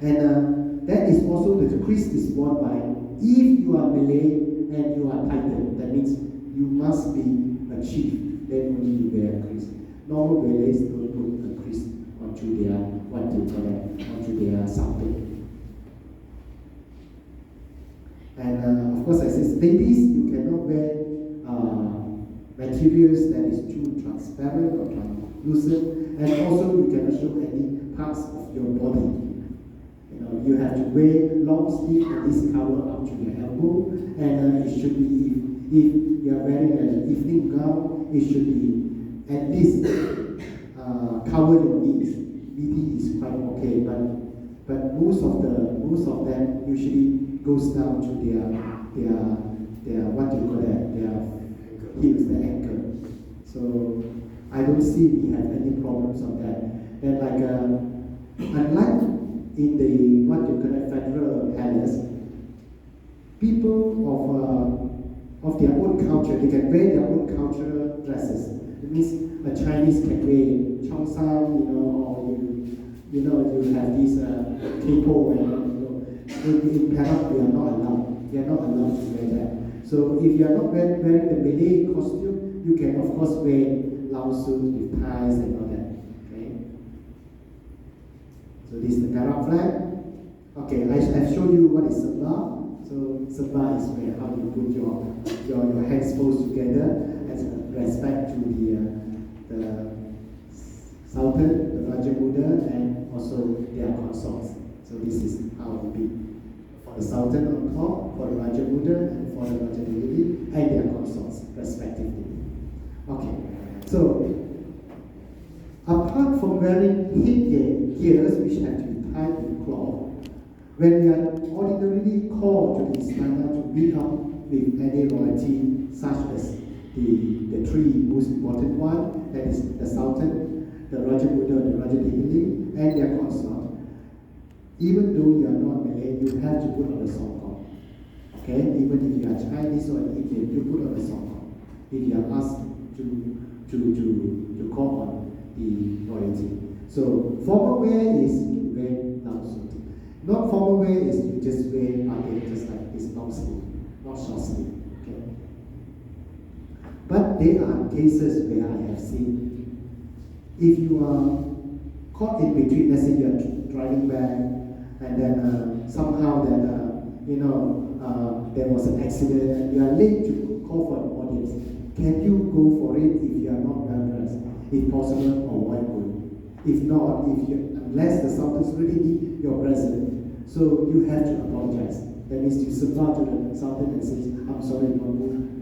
And that is also, the Chris is worn by, if you are Malay and you are titled, that means you must be a chief, then only you wear a Chris. Normal Malays don't put a Chris onto their, what do you call that, onto their Sultan. And of course, I said, ladies, you cannot wear materials that is too transparent or translucent, and also you cannot show any parts of your body. You know, you have to wear long sleeve and this cover up to your elbow, and it should be, if you are wearing an evening gown, it should be at least cover your knees. Midi is quite okay, but most of them usually goes down to their what do you call that, their hips, the ankle. So I don't see we have any problems on that. And like unlike in the what you call it, federal palace, people of their own culture, they can wear their own cultural dresses. It means a Chinese can wear cheongsam, or you have this keipo, and in Perak, we are not allowed. We are not allowed to wear that. So if you are not wearing the Malay costume, you can of course wear long suits with ties and all that. Okay. So this is the Perak flag. Okay, I've shown you what is sabah. So sabah is where how you put your hands close together as a respect to the Sultan, the Raja Muda, and also their consorts. So this is how it will be. For the Sultan on top, for the Raja Muda, and for the Raja Nobility, and their consorts, respectively. Okay, so apart from wearing headgears, which have to be tied with cloth, when we are ordinarily called to the istana to meet up with any royalty, such as the three most important one, that is the Sultan, the Raja Muda, the Raja Nobility, and their consort. Even though you are not Malay, you have to put on the songkok. Okay? Even if you are Chinese or Indian, you put on the songkok. If you are asked to call on the royalty. So formal wear is you wear long suit. Not formal wear is you just wear just like this long sleeve, not short sleeve. Okay? But there are cases where I have seen, if you are caught in between, let's say you are driving back, and then somehow that there was an accident and you are late to call for an audience, can you go for it if you are not well dressed? If possible, avoid going. If not, unless the Sultan really need your presence, so you have to apologize. That means you submit to the Sultan and say, I'm sorry,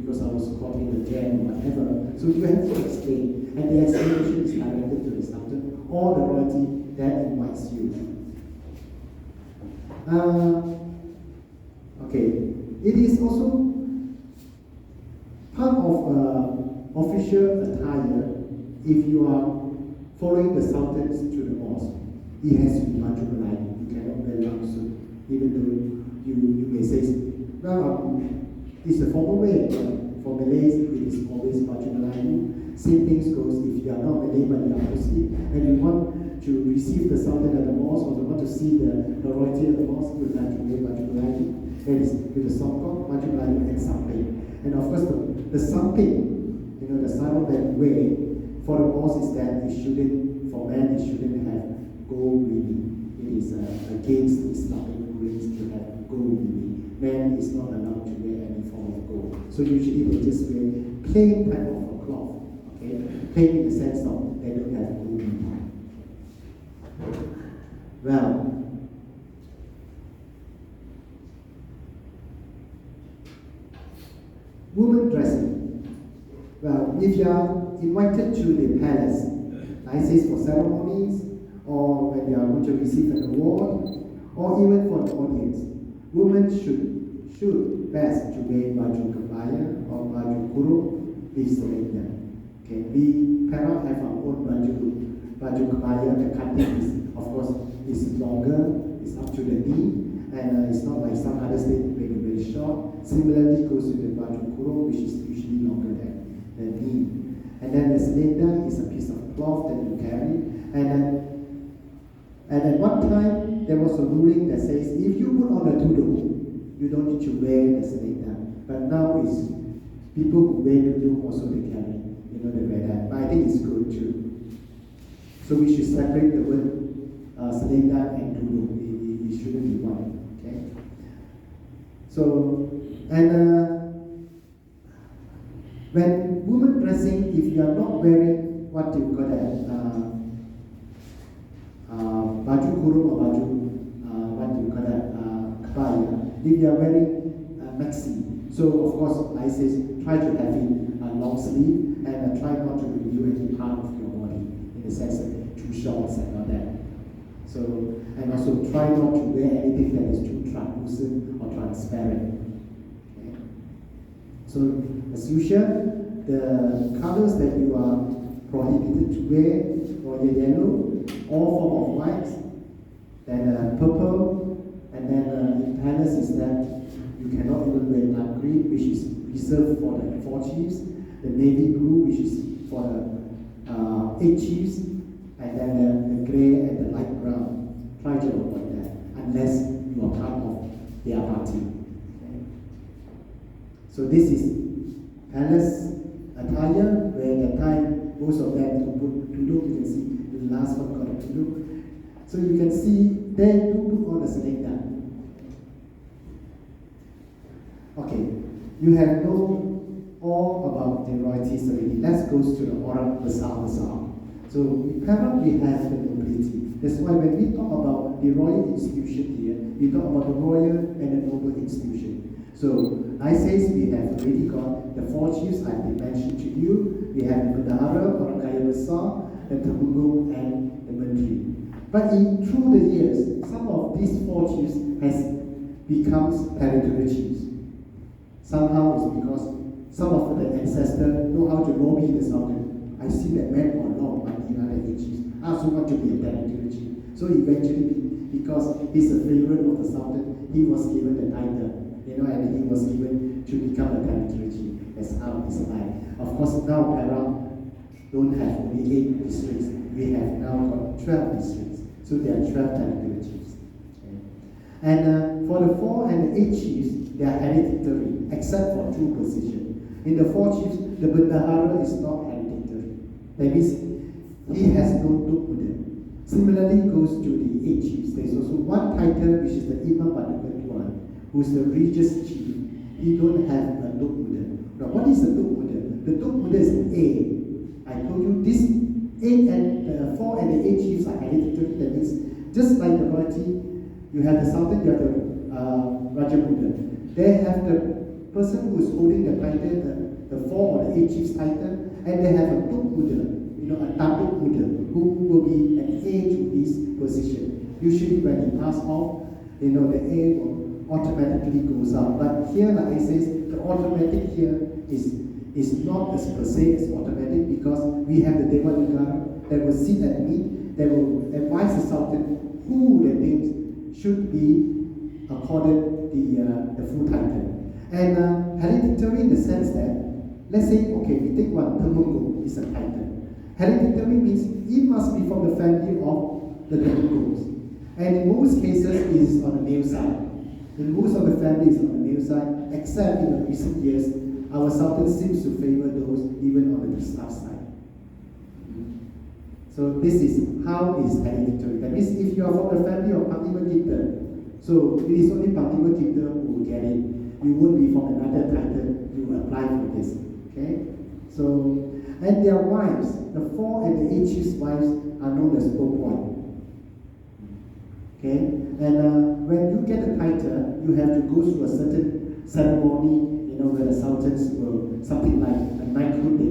because I was caught in the jam or whatever. So you have to explain, and the explanation is directed to the Sultan or the royalty that invites you. Okay, it is also part of official attire. If you are following the Sultans to the mosque, it has to be marginalized. You cannot wear long suit, even though you may say, well, it's a formal way, but for Malays, it is always marginalized. Same things goes if you are not Malay but you are Muslim and you want to receive the Sultan at the mosque or you want to see the royalty at the mosque, you have to wear baju Melayu. That is with the songkok, baju Melayu, and samping. And of course, the samping, the sarung that we wear for the mosque is that for men, it shouldn't have gold weaving. It is against Islamic rulings to have gold weaving. Men is not allowed to wear any form of gold. So usually they just wear plain type of a cloth. Okay? Plain in the sense of they don't have gold weaving. Well, women dressing. Well, if you are invited to the palace, I say for ceremonies, or when you are going to receive an award, or even for the audience, women should best to wear baju kebaya or baju kurung with selendang. Okay, we cannot have our own baju kebaya. The cutting is, of course, is longer, it's up to the knee, and it's not like some other state make it very short. Similarly goes with the baju kurung, which is usually longer than the knee. And then the selendang is a piece of cloth that you carry, and at one time there was a ruling that says if you put on a tudung, you don't need to wear the selendang. But now it's people who wear tudung also they carry, they wear that. But I think it's good too. So we should separate the word selendang and tudung. It shouldn't be one. Okay. So when women dressing, if you are not wearing what you call that baju kurung or baju what do you call that kebaya, if you are wearing maxi, so of course I say try to have it long sleeve and try not to reveal any part of your body in the sense of too shorts and all that. So and also try not to wear anything that is too translucent or transparent. Okay. So as usual, the colors that you are prohibited to wear, royal yellow, all form of white, then purple, and then in palace is that you cannot even wear dark green, which is reserved for the 4 chiefs, the navy blue, which is for the 8 chiefs, and then the grey and the light brown. Try to avoid that, unless you are part of their party. Okay. So this is palace attire, where the time most of them to put tudung. You can see the last one got a tudung. So you can see they do put on the selendang. Okay, you have known all about the royalties already. Let's go to the orang besar. So in Perak we have the nobility. That's why when we talk about the royal institution here, we talk about the royal and the noble institution. So I say we have already got the 4 chiefs I've mentioned to you. We have the bendahara, orang kaya besar, the temenggung, and the menteri. But through the years, some of these 4 chiefs has become hereditary chiefs. Somehow it's because some of the ancestors know how to lobby the sultan. I see that man or law money in other chiefs. I also want to be a hereditary chief. So eventually, because he's a favorite of the sultan, he was given the title. And he was given to become a hereditary chief. That's how it's like. Of course, now Perak don't have only 8 districts. We have now got 12 districts. So there are 12 hereditary chiefs. Okay. And for the 4 and the 8 chiefs, they are hereditary, except for 2 positions. In the 4 chiefs, the bendahara is not hereditary. That means he has no tukmuda. Similarly goes to the 8 chiefs. There is also one title, which is the Imam Badukut one, who is the religious chief. He don't have a tukmuda. Now, what is the tukmuda? The tukmuda is an A. I told you this 8 and 4 and the 8 chiefs are hereditary. That means just like the royalty, you have the sultan, you have the Raja Muda. They have the person who is holding the title, the 4 or the 8 chiefs title, and they have a tukmuda, a tabuk muda, who will be an A to this position. Usually when he pass off, the A will automatically goes up. But here, like I says, the automatic here is not as per se as automatic, because we have the Dewa Negara that will sit at meet, that will advise the sultan who the things should be accorded the full title. And hereditary in the sense that, let's say, okay, we take one, temenggung is a title. Hereditary means it must be from the family of the temenggungs. And in most cases, it is on the male side. In most of the families on the male side, except in the recent years, our sultan seems to favor those even on the staff side. So this is how it is hereditary. That means if you are from the family of Panglima Kita, so it is only Panglima Kita who will get it. You won't be from another title, you will apply for this. Okay? So, and their wives, the 4 and the 8 chiefs' wives are known as Popoi. Okay? And when you get a title, you have to go through a certain ceremony, where the sultans will, something like a knighthood, they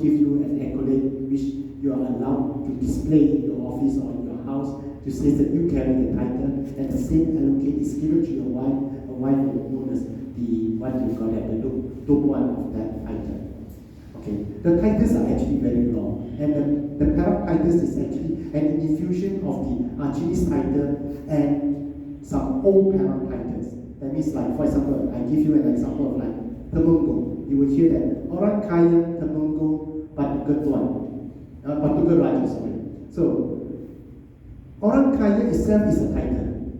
give you an accolade which you are allowed to display in your office or in your house to say that you carry the title, and the same allocate is given to your wife. A wife will notice the what you call that, the top one of that title. Okay, the titles are actually very long, and the Perak titles is actually an infusion of the Chinese title and some old Perak titles. That means, like, for example, I give you an example of like Temenggung. You will hear that orang kaya Temenggung Patuka Tuan, Patuka Raja, sorry. So, orang kaya itself is a title,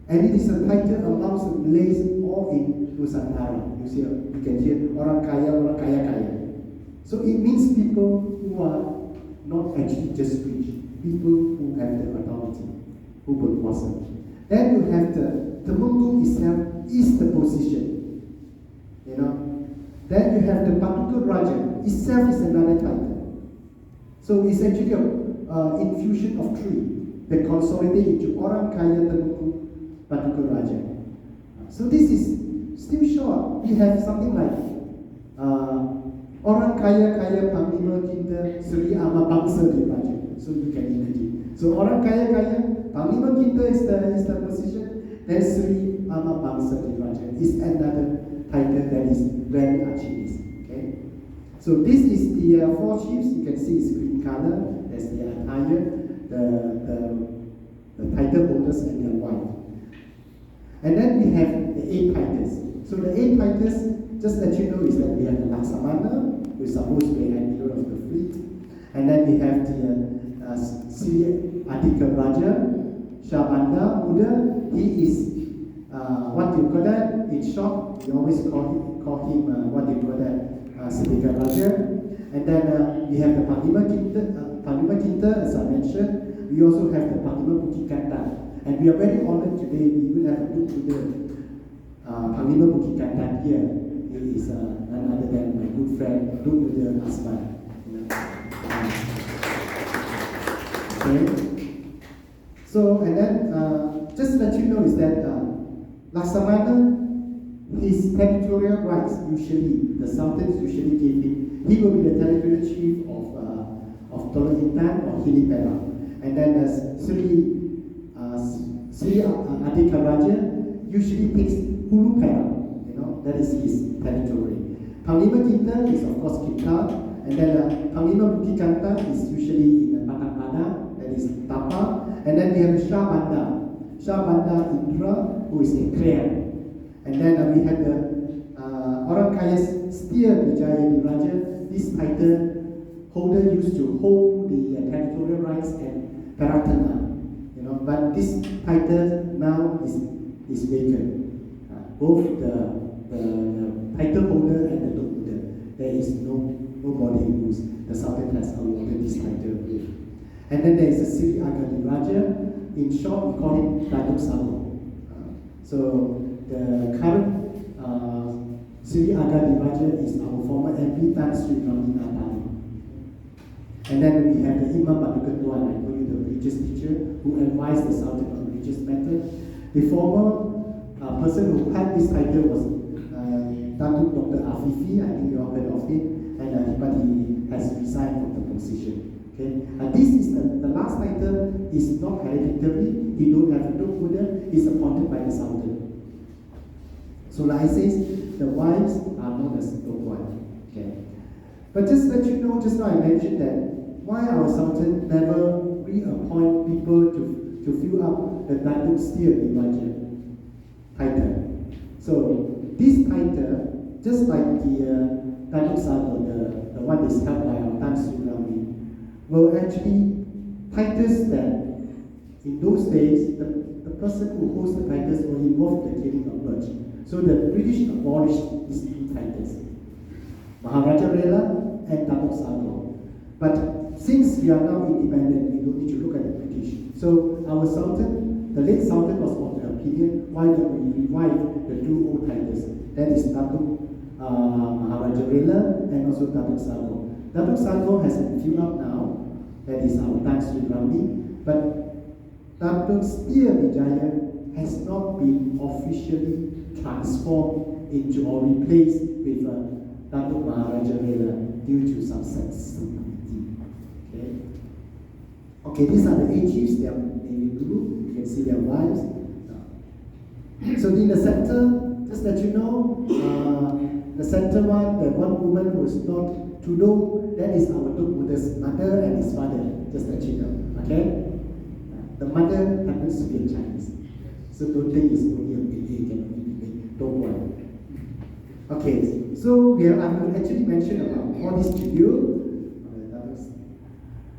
and it is a title amongst the Malays all in Nusantara. You can hear orang kaya kaya. So it means people who are not actually just rich, people who have the authority, who berkuasa. Then you have the Temenggung itself is the position, you know. Then you have the Patuka Raja itself is another title. So it's actually an infusion of three that consolidate into orang kaya Temenggung Patuka Raja. So this is still short. We have something like orang kaya Panglima Kita Seri Ama Bangsa Diraja. So you can imagine. So orang kaya Panglima Kita is the position. Then Seri Ama Bangsa Diraja is another title that is very Chinese. Okay. So this is the four chiefs. You can see it's green color. That's the attire, the title holders and their wife. And then we have the 8 titles. So the 8 titles, just let you know, is that we have the Laksamana, who is supposed to be admiral of the fleet. And then we have the Sri Adib Raja, Shah Muda. He is what you call that? In short, we always call him what you call that? Sri Raja. And then we have the Panglima Kita, as I mentioned. We also have the Panglima Bukit Kanta. And we are very honored today. We will have a look to the Panglima Bukit Kanta here. He is none other than my good friend, Tung Asman. Okay. So, and then just to let you know is that Laksamana, his territorial rights usually, the Sultans usually gave him. He will be the territorial chief of Tolok Intan or Hili Perak. And then Sri Adib Raja usually takes Hulu Perak, you know, that is his territory. Panglima Kita is of course Kita, and then Panglima Bukit Kanta is usually in the Patak, that is Tapa, and then we have Shah Banda Indra, who is in Perak. And then we have the Orang Kaya Setia Wijaya Diraja. This title holder used to hold the territorial rights at Perak. But this title now is vacant. Both the title holder and the dog holder, there is nobody who's the Sultan has awarded this title with. And then there is a Sri Agadi Raja. In short, we call him Datuk Sago. So the current Sri Agadi Raja is our former MP Tan Sri Ramli. And then we have the Imam Patuka Tuan, I told you, the religious teacher who advised the Sultan on religious matters. The former person who had this title was Datuk Dr. Afifi. I think you all heard of him, and but he has resigned from the position. Okay, this is the last title is not hereditary. He don't have a dog holder. He's appointed by the Sultan. So like I say, the wives are known as dog wife. Okay. But just let you know, just now I mentioned that why our Sultan never reappoint people to fill up the Datuk Setia Diraja title. So this title, just like the Datuk Sago, the one is held by our Tan Sri Ramli, were actually titles that in those days the person who holds the titles were involved in the killing of birds. So the British abolished these two titles, Maharaja Rela and Datuk Sago. But since we are now independent, we don't need to look at the British. So our Sultan, the late Sultan, was of the opinion, why don't we revive the two old titles? That is Datuk Maharaja Rela and also Datuk Sago. Datuk Sago has been filled up now, that is our Tan Sri Ramli, but Datuk Setia Wijaya has not been officially transformed into or replaced with Datuk Maharaja Rela. due to some sensitivity. Okay, these are the 8 chiefs. They are navy blue. You can see their wives. So in the center, just let you know, the center one, the one woman who is not to know, that is our Tung Buddha's mother and his father. Just let you know. Okay? The mother happens to be a Chinese. So don't think it's only a Malay, can only be Malay. Don't worry. Okay, so I will actually mention about all this to you.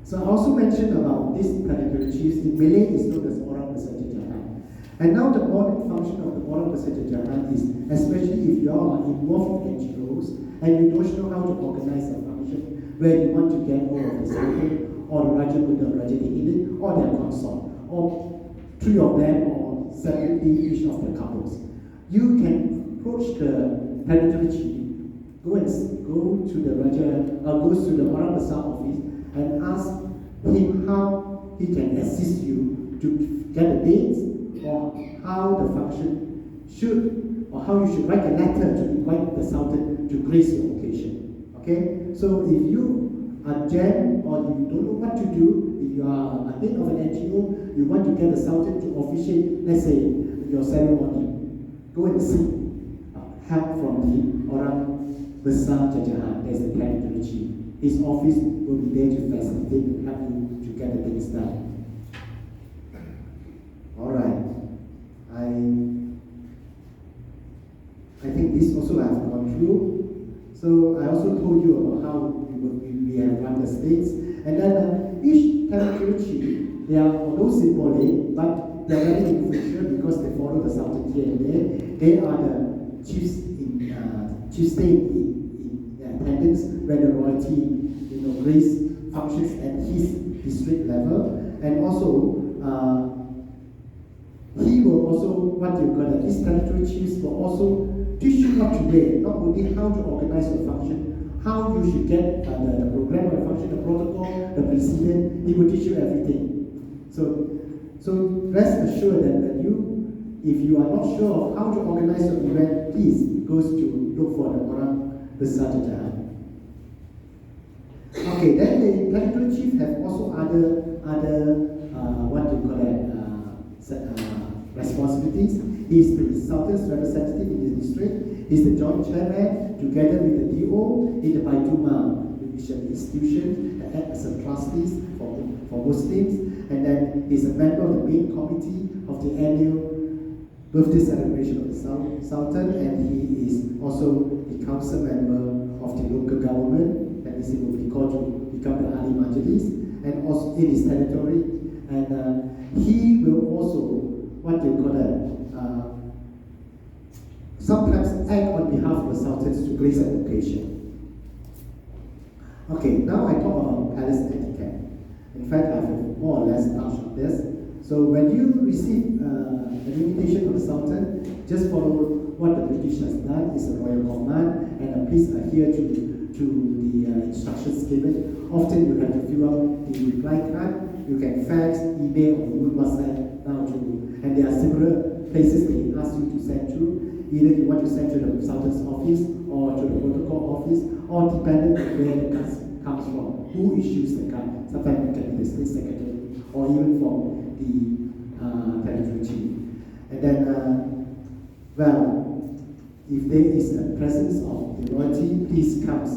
So I also mentioned about this planetary chiefs. In Malay, is known as Orang Beserta Jahat. And now the modern function of the Orang Beserta Jahat is, especially if you are involved in NGOs and you don't know how to organize a function where you want to get hold of the Sultan or the Raja Buddha, Raja Dihilin, or their consort, or 3 of them, or separately each of the couples. You can approach the planetary chief, go to the Raja, goes to the Orang Besar office, and ask him how he can assist you to get a date, or how the function should, or how you should write a letter to invite the Sultan to grace your occasion. Okay? So if you are jammed or you don't know what to do, if you are a head of an NGO, you want to get the Sultan to officiate, let's say, your ceremony, go and seek help from the Orang Besar Jajahan, there's the planetary chief. His office will be there to facilitate and help you to get the things done. Alright. I think this also I have gone through. So I also told you about how we have run the states. And then each territory chief, they are although symbolic, but they are very influential because they follow the Sultan here and there. They are the chiefs chief state in attendance when the royalty, grace functions at his district level, and also he will also these territory chiefs will also teach you what to wear, not only how to organize your function, how you should get the program of the function, the protocol, the precedent. He will teach you everything. So rest assured that if you are not sure of how to organize your event, please go to look for the Orang Besar Jajahan. Okay, then the territory chief have also other responsibilities. He is the Sultan's representative in the district. He is the joint chairman together with the DO in the Baitulmal, which is an institution that acts as a trustees for Muslims. And then he is a member of the main committee of the annual birthday celebration of the Sultan, and he is also the council member of the local government. That is, he will be called to become the Ali Majlis, and also in his territory. And he will also, sometimes act on behalf of the Sultans to grace an occasion. Okay, now I talk about palace etiquette. In fact, I have more or less touched on this. So when you receive an invitation from the Sultan, just follow what the British has done. It's a royal command, and please adhere to the instructions given. Often you have to fill out the reply card. You can fax, email, or even WhatsApp now too. And there are similar places they ask you to send to. Either you want to send to the Sultan's office or to the protocol office, or depending on where the card comes from, who issues the card. Sometimes it can be the state secretary, or even from the territory chief. And then, if there is a presence of the royalty, please come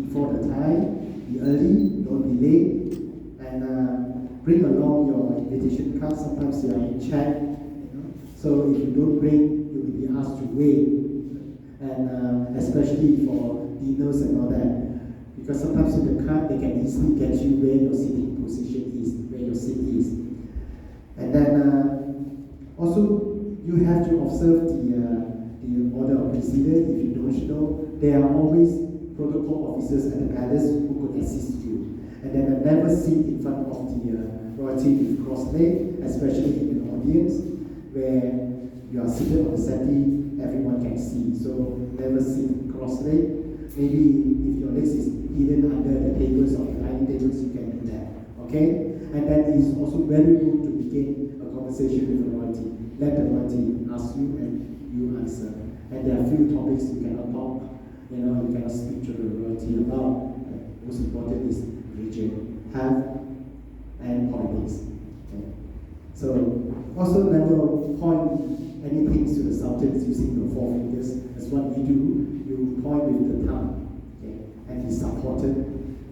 before the time, be early, don't be late, and bring along your invitation card. Sometimes you are in check, so if you don't bring, you will be asked to wait, and especially for dinners and all that, because sometimes with the card they can easily get you where your seating position is, where your seat is. And then also you have to observe the order of precedence. If you don't know, there are always protocol officers at the palace who could assist you. And then I never sit in front of the royalty with cross-legged, especially in an audience where you are seated on the settee, everyone can see. So never sit cross-legged. Maybe if your legs is hidden under the tables or the dining tables, you can do that. Okay? And then it is also very good to begin a conversation with the royalty. Let the royalty ask you and you answer. And there are few topics you cannot talk, you cannot speak to the royalty about. most important is religion, health, and politics. Okay. So also never point anything to the sultans using your four fingers. That's what we do. You point with the thumb, okay? And be supported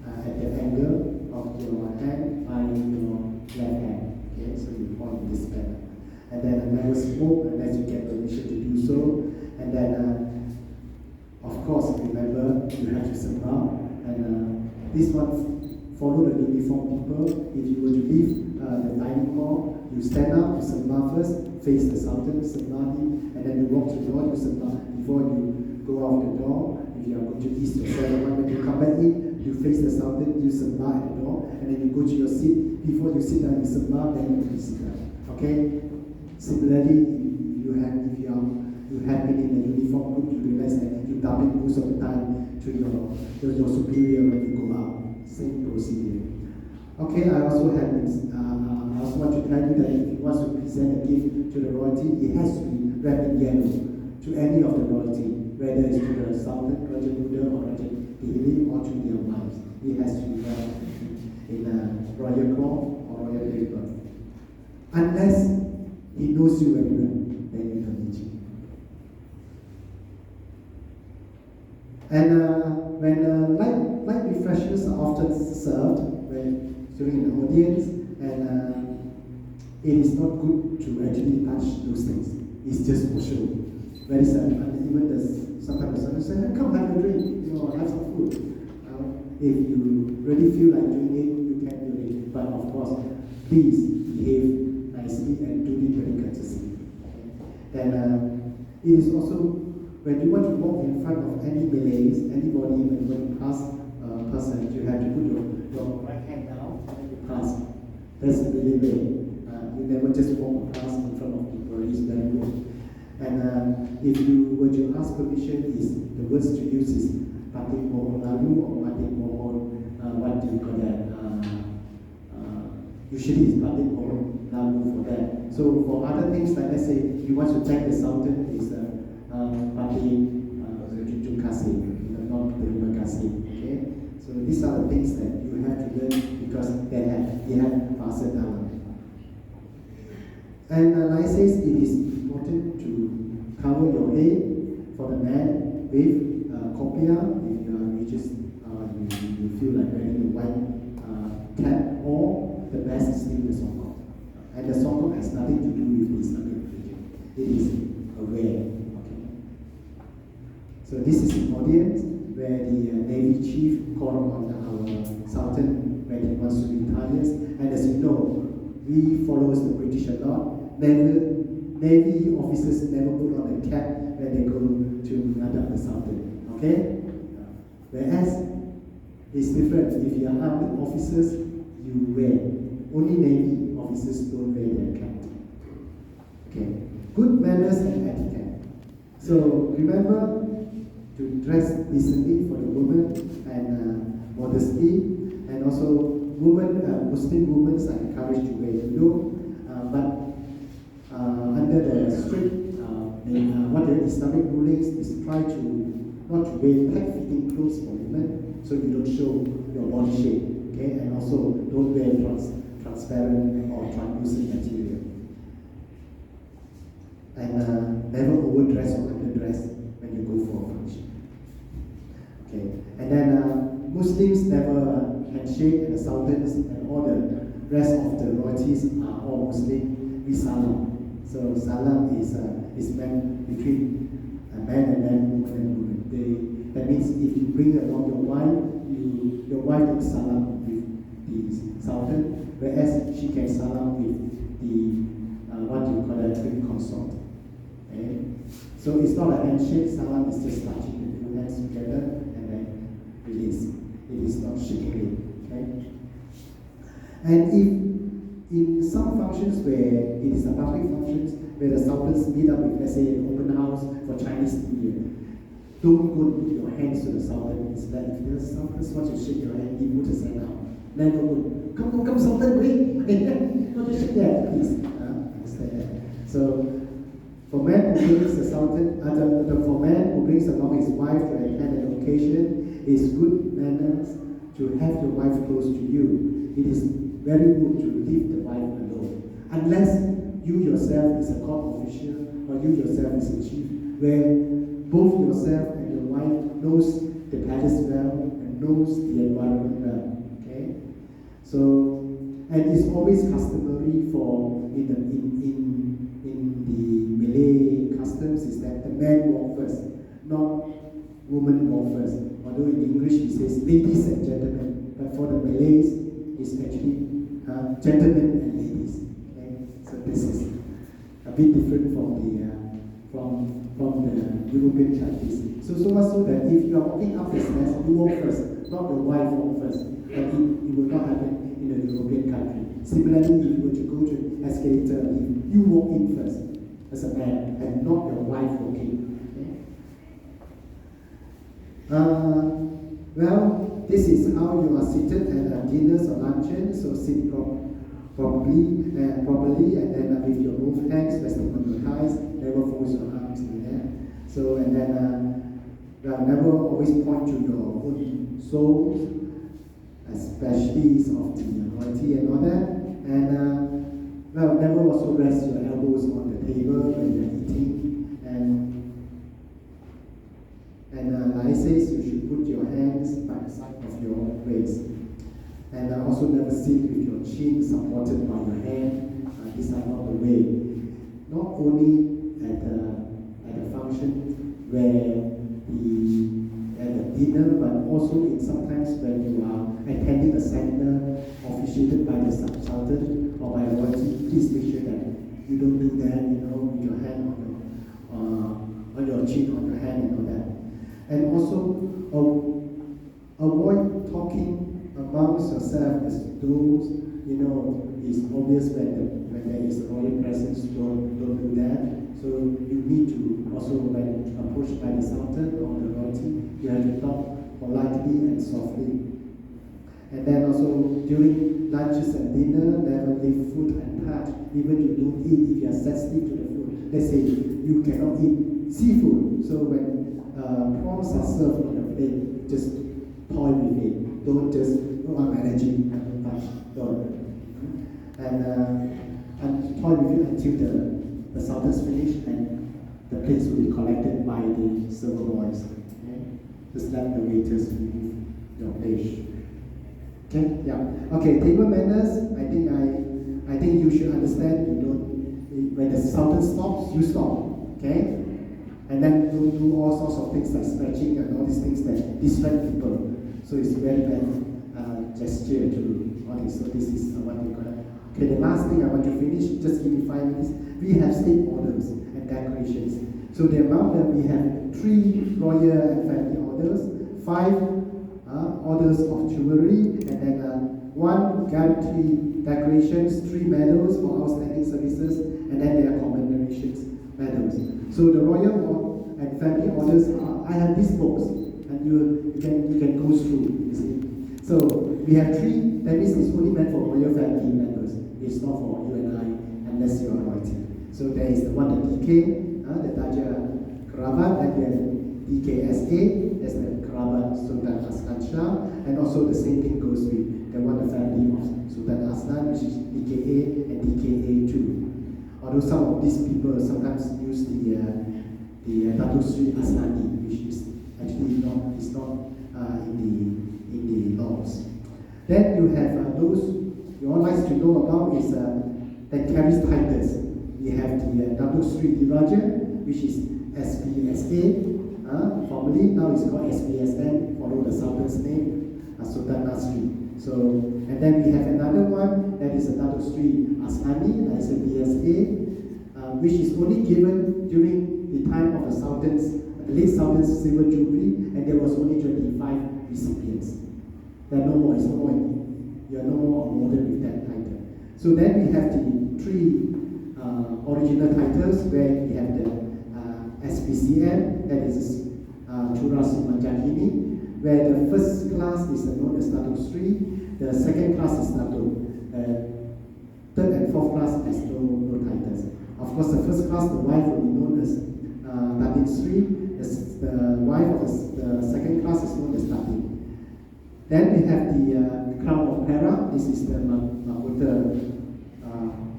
at the angle of your hand by your left hand. Okay, so you point in this manner. And then never smoke unless you get permission to do so. And then, of course, remember you have to sembah. And this one follow the uniform people. If you were to leave the dining hall, you stand up, you sembah first, face the sultan, sembah him, and then you walk to the door, you sembah before you go out the door. If you are going to east or south, when you come back in, you face the sultan, you sembah at the door, and then you go to your seat. Before you sit down, you sembah, then you sit down. Okay? Similarly, if you have been in a uniform group, you realize that you dump it most of the time to your superior when you go out. Same procedure. Okay, I also want to tell you that if you want to present a gift to the royalty, it has to be wrapped in yellow to any of the royalty, whether it's to the Sultan, Raja Muda, or Raja Dihili, or to their wives. It has to be wrapped in a royal cloth or royal paper. Unless he knows you very well, then you don't need it. And when light refreshments are often served during an audience, and it is not good to actually touch those things. It's just for show. Very sad. And even sometimes the say, come have a drink, have some food. If you really feel like doing it, you can do it. But of course, please behave nicely and do it very courtesy. Then it is also, when you want to walk in front of any Malays, anybody, when you want to pass a person, you have to put your right hand down and you pass. That's the Malay way. You never just walk across in front of people. It's very good. And if you were to ask permission, the words to use is Patik Mohon Lalu or Patik Mohon, what do you call that? Usually it's Patik Mohon Lalu for that. So for other things, like let's say you want to thank the Sultan, is Patik Jujur Kasih, not Terima Kasih. Okay? So these are the things that you have to learn because they have passed down. And like I says, it is important to cover your head for the man with kopia if you are religious, you feel like wearing a white cap, or the best is still the songkok. And the songkok has nothing to do with Islamic religion. It is a wear. Okay. So this is an audience where the Navy chief called on our Sultan when he wants to retire. And as you know, we follow the British a lot. Navy officers never put on a cap when they go to Adib the Sultan. Okay? Whereas it's different. If you are armed officers, you wear. Only Navy officers don't wear their cap. Okay? Good manners and etiquette. So remember to dress decently for the woman and modesty. And also, Muslim women are encouraged to wear hijab, but under the strict what the Islamic rulings is try to not to wear tight-fitting clothes for women, so you don't show your body shape, okay, and also don't wear transparent or translucent material, and never overdress or underdress when you go for a function, okay, and then Muslims never handshake, and the sultans and all the rest of the royalties are all Muslim. We salam. So salam is meant between a man and man, woman and woman. That means if you bring along your wife will salam with the sultan, whereas she can salam with the what you call a twin consort. Okay? So it's not a handshake. Salam is just touching the two hands together and then release. It is not shaking it. Okay? And if in some functions where it is a public functions, where the sultans meet up with, let's say, an open house for Chinese New Year, don't go put your hands to the sultan. Instead, if the sultan wants to shake your hand, he puts his hand out. Never go, come, sultan, wait. Not to shake that, please. Understand that. So, for man who brings the sultan, for man who brings along his wife to attend an occasion, it's good manners to have your wife close to you, it is very good to leave the wife alone. Unless you yourself is a court official or you yourself is a chief, where both yourself and your wife knows the palace well and knows the environment well. Okay? So, and it's always customary for in the Malay customs is that the man walk first, not woman walk first. Although in English it says ladies and gentlemen, but for the Malays it's actually gentlemen and ladies. Okay? So this is a bit different from the European countries. So much so that if you are walking up the stairs, you walk first, not your wife walk first. But it will not happen in a European country. Similarly, if you were to go to an escalator, you walk in first as a man and not your wife walking. Okay? Well, this is how you are seated at dinners or luncheons. So sit properly, and then with your both hands resting on your thighs, never fold your arms in the air. So, and then never always point to your own soul, especially of the royalty and all that. And never also rest your elbows on the table when you're eating. And like I say, you should put your hands by the side of your waist. And also never sit with your chin supported by your hand. These are not the way. Not only at a function where at a dinner, but also in sometimes when you are attending a seminar officiated by the Sultan or by royalty, please make sure that you don't do that, with your hand on your chin, on your hand and all that. And also avoid talking amongst yourself as those, it's obvious when there is royal presence, don't do that. So you need to also, when approached by the Sultan or the royalty, you have to talk politely and softly. And then also during lunches and dinner, never leave food untouched. Even you don't eat if you are sensitive to the food. Let's say you cannot eat seafood. So when prawns are served on the plate, just toy with it. Don't just, I'm managing, don't touch, don't. And toy with it until the Sultan's finished and the plates will be collected by the server boys. Okay? Just let the waiters remove your dish. Okay, yeah. Okay, table manners, I think you should understand, when the Sultan stops, you stop. Okay? And then don't do all sorts of things like stretching and all these things that distract people. So it's very bad gesture to all this. So this is what we got. Okay, the last thing I want to finish, just give me 5 minutes. We have state orders and decorations. So the amount that we have 3 royal and family orders, 5 orders of jewelry, and then 1 guarantee decorations, 3 medals for outstanding services, and then there are commemorations medals. So the royal and family orders I have these books, and you can go through, you see. So we have 3, that means it's only meant for royal family members. It's not for you and I, unless you are royalty. So there is the one, the DK, the Daja Kerabat, and then DKSA, that's the Kerabat Sultan Aslan Shah, and also the same thing goes with the one, the family of Sultan Aslan, which is DKA and DKA2. Although some of these people sometimes use the Datuk Sri Aslani, which is actually not in the laws. Then you have those you all like to know about is that carries titles. We have the Datuk Sri Diraja, which is SPSA, formerly now it's called SPSN, follow the Sultan's name, Sultan Nasri. So, and then we have another one that is a Datuk Sri Aslani, that is a DSA, which is only given during the time of the late Sultan's Silver Jubilee, and there was only 25 recipients. There are no more, you are no more awarded with that title. So then we have the 3 original titles where we have the SPCM, that is Chura Simanjakini, where the first class is known as Datuk Sri, the second class is Datuk, third and fourth class has no titles. Of course, the first class, the wife will be known as Datuk Sri, the wife of the second class is known as Datuk. Then we have the crown of Perak. This is the Mahkota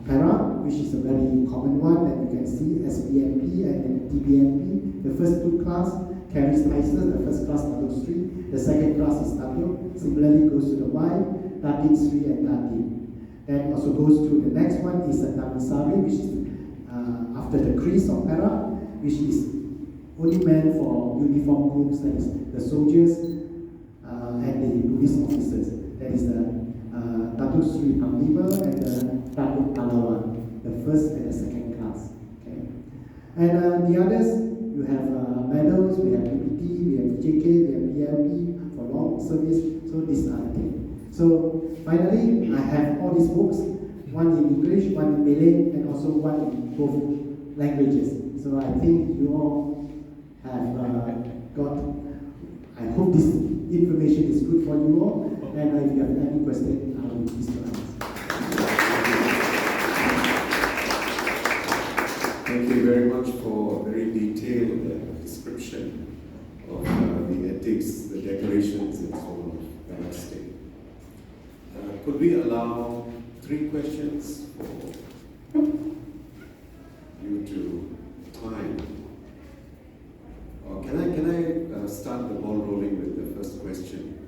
Perak, which is a very common one that you can see, SBMP and then DBMP. The first two class carries titles. The first class Datuk Sri, the second class is Datuk. Similarly goes to the Y, Datin Sri and Datin. Then also goes to the next one is a Damisari, which is after the crease of Perak, which is only meant for uniform groups, that is the soldiers and the police officers. That is the Datuk Sri Panglima and the Datuk Pahlawan, the first and the second class. Okay. And the others, you have medals, we have PPT, we have JK, we have PLP for long service, so these are the things. So finally, I have all these books, one in English, one in Malay, and also one in both languages. So I think you all have got, I hope this information is good for you all, and if you have any question, I will be pleased to answer. Thank you very much for a very detailed description of the ethics, the decorations, and so on of Perak State. Could we allow 3 questions for you to time? Or can I start the ball rolling with the first question?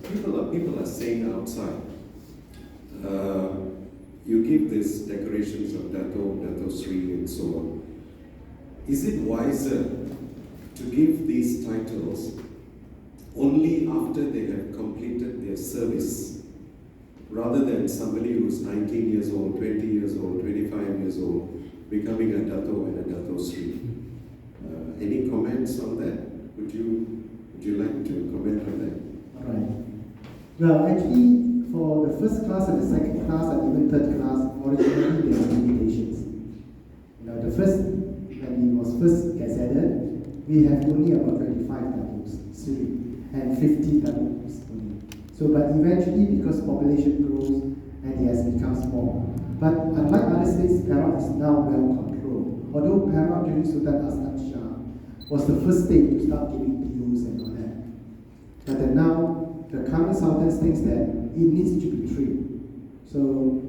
People are saying outside, you give these decorations of Dato Sri and so on. Is it wiser to give these titles only after they have completed their service, rather than somebody who's 19 years old, 20 years old, 25 years old, becoming a Dato and a Dato Sri? Any comments on that? Would you like to comment on that? All right. Well, actually, for the first class and the second class and even third class, originally there were limitations. You know, the first, when it was first gazetted, we have only about 25 Datos Sri and 50 Datos only. So, but eventually, because population grows and it has become small. But unlike other states, Perak is now well controlled. Although Perak during Sultan Aslan Shah was the first state to start giving POs and all that. But then now, the current Sultans thinks that it needs to be treated. So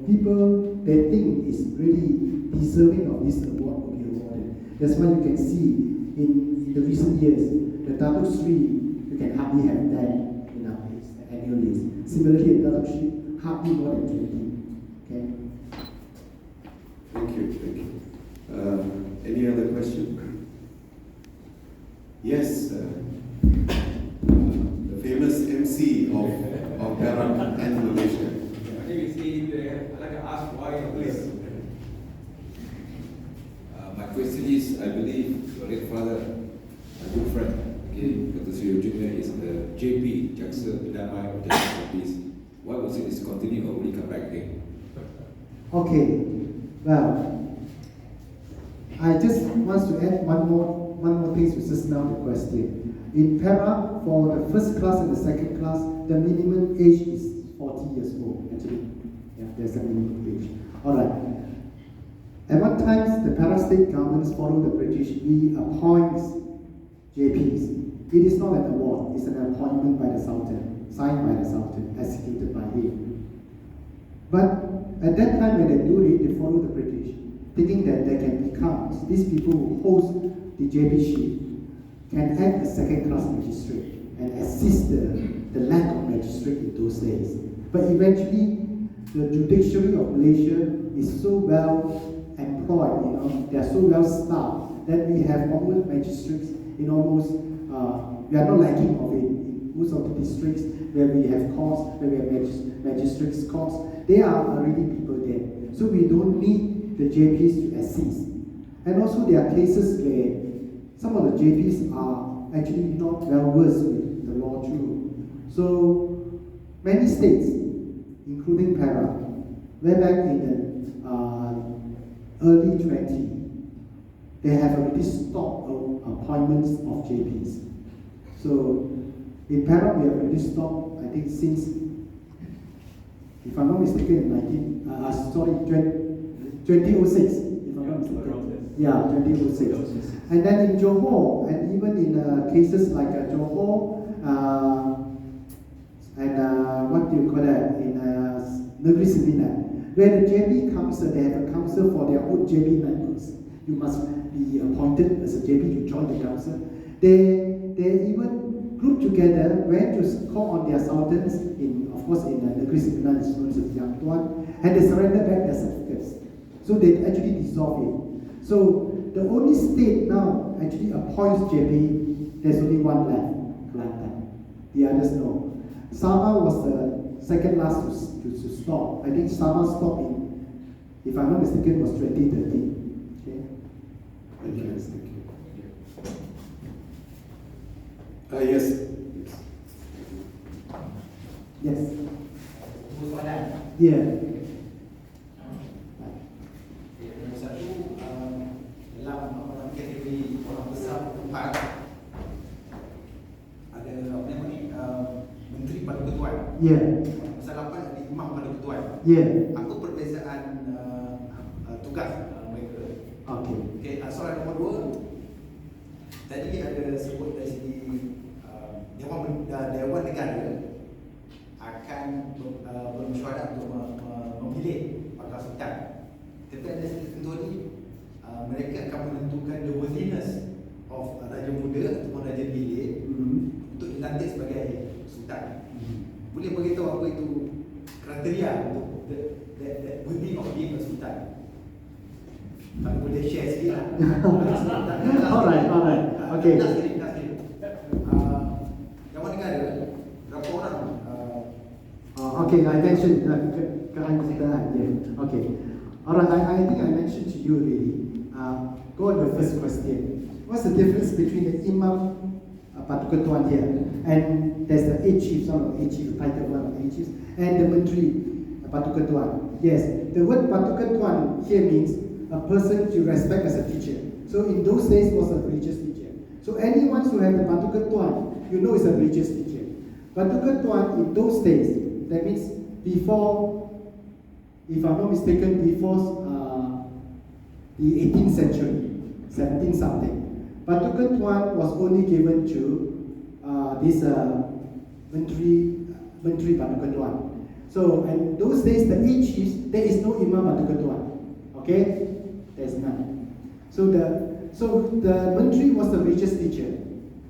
people, they think is really deserving of this award will be awarded. That's why you can see in the recent years, the Datuk Sri, you can hardly have that in our list, the annual list. Similarly, the Datuk Sri, hardly more than 20. Okay? Thank you. Any other question? Yes, the famous MC of Perak and Malaysia. My name is Adib there. I'd like to ask why, please. My question is, I believe your late father, my good friend, Dr. Sri Jr. is the JP, Jaksa Pidana of the National Peace. Why was it discontinued or will he come back again? Okay, well, I just want to add one more thing to just now the question. In Perak, for the first class and the second class, the minimum age is 40 years old, actually. Yeah, there's a minimum age. Alright. At one time, the Perak state governments follow the British. We appoint JPs. It is not an award, it's an appointment by the Sultan, signed by the Sultan, executed by him. But at that time when they do it, they follow the British, thinking that they can become, these people who host the JP-ship can act as second-class magistrate and assist the lack of magistrate in those days. But eventually, the judiciary of Malaysia is so well employed, they are so well staffed that we have almost magistrates in almost, we are not lacking of it. In most of the districts where we have courts, where we have magistrates courts, there are already people there. So we don't need the JPs to assist. And also there are cases where some of the JPs are actually not well versed with the law too. So many states, including Perak, way back in the early 20s, they have already stopped appointments of JPs. So in Perak, we have already stopped, I think, since, if I'm not mistaken, 2006. If I'm not mistaken. Yeah, 2006. And then in Johor, and even in cases like Johor, and what do you call that, in Negeri Sembilan. When the JP council, they have a council for their own JP members. You must be appointed as a JP to join the council. They even group together, went to call on their sultans, of course in Negeri Sembilan, as known as Yang Tuan, and they surrender back their certificates. So they actually dissolve it. So the only state now actually appoints JP, there's only one left, Kelantan. The others no. Sabah was the second last to stop. I think Sabah stopped in, if I'm not mistaken, was 2013. Okay. Thank you. Yes. Yes. Yeah. Nombor satu, dalam kategori orang besar empat, ada apa nama ni, Menteri Pada Ketuan. Yeah. Pasal 8 ada Imam Pada Ketuan. Yeah. Apa perbezaan tugas mereka? Okay. Okay, soalan nombor 2, tadi ada sebut dari segi Dewan Negara akan bermesyuarat untuk memilih bakal sultan. Tapi ada segi ketentuan ni, mereka akan menentukan the worthiness of Raja Muda ataupun Raja Bilik untuk dilantik sebagai sultan. Boleh beritahu apa itu kriteria untuk that worthy of being a sultan? Kalau boleh share sikit lah. Alright. Okay. Last sekali. Dewan Negara, berapa orang? Okay, I mentioned, yeah. Okay. Alright, I think I mentioned to you already. Go on the first question. What's the difference between the Imam Pada Ketuan here, and there's the 8 chiefs, title 1 of 8 chiefs, and the Menteri Pada Ketuan. Yes, the word Pada Ketuan here means a person you respect as a teacher. So in those days was a religious teacher. So anyone who had the Pada Ketuan, you know is a religious teacher. Pada Ketuan in those days, that means before, if I'm not mistaken, before the 18th century, 17 something. Pada Ketuan was only given to this Menteri Pada Ketuan. So in those days, the 8 chiefs, there is no Imam Pada Ketuan. Okay, there's none. So the Menteri was the religious teacher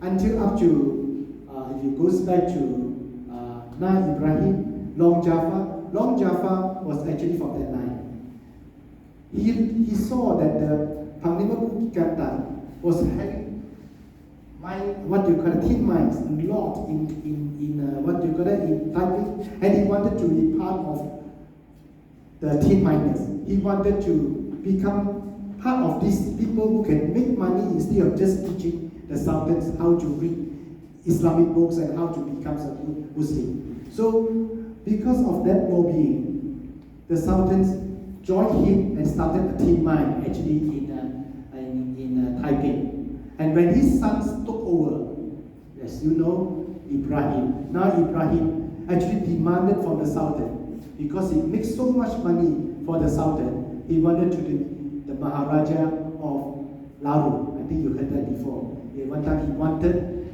until up to if it goes back to Ibrahim, Long Jafar was actually from that line. He saw that the Panglima Bukit was having thin minds, a lot in typing, and he wanted to be part of the tin miners. He wanted to become part of these people who can make money instead of just teaching the sultans how to read Islamic books and how to become a good Muslim. So, because of that lobbying, the sultans joined him and started a tin mine actually in Taipei. And when his sons took over, as you know, Ibrahim actually demanded from the sultan, because he makes so much money for the sultan, he wanted to be the Maharaja of Laru. I think you heard that before. One time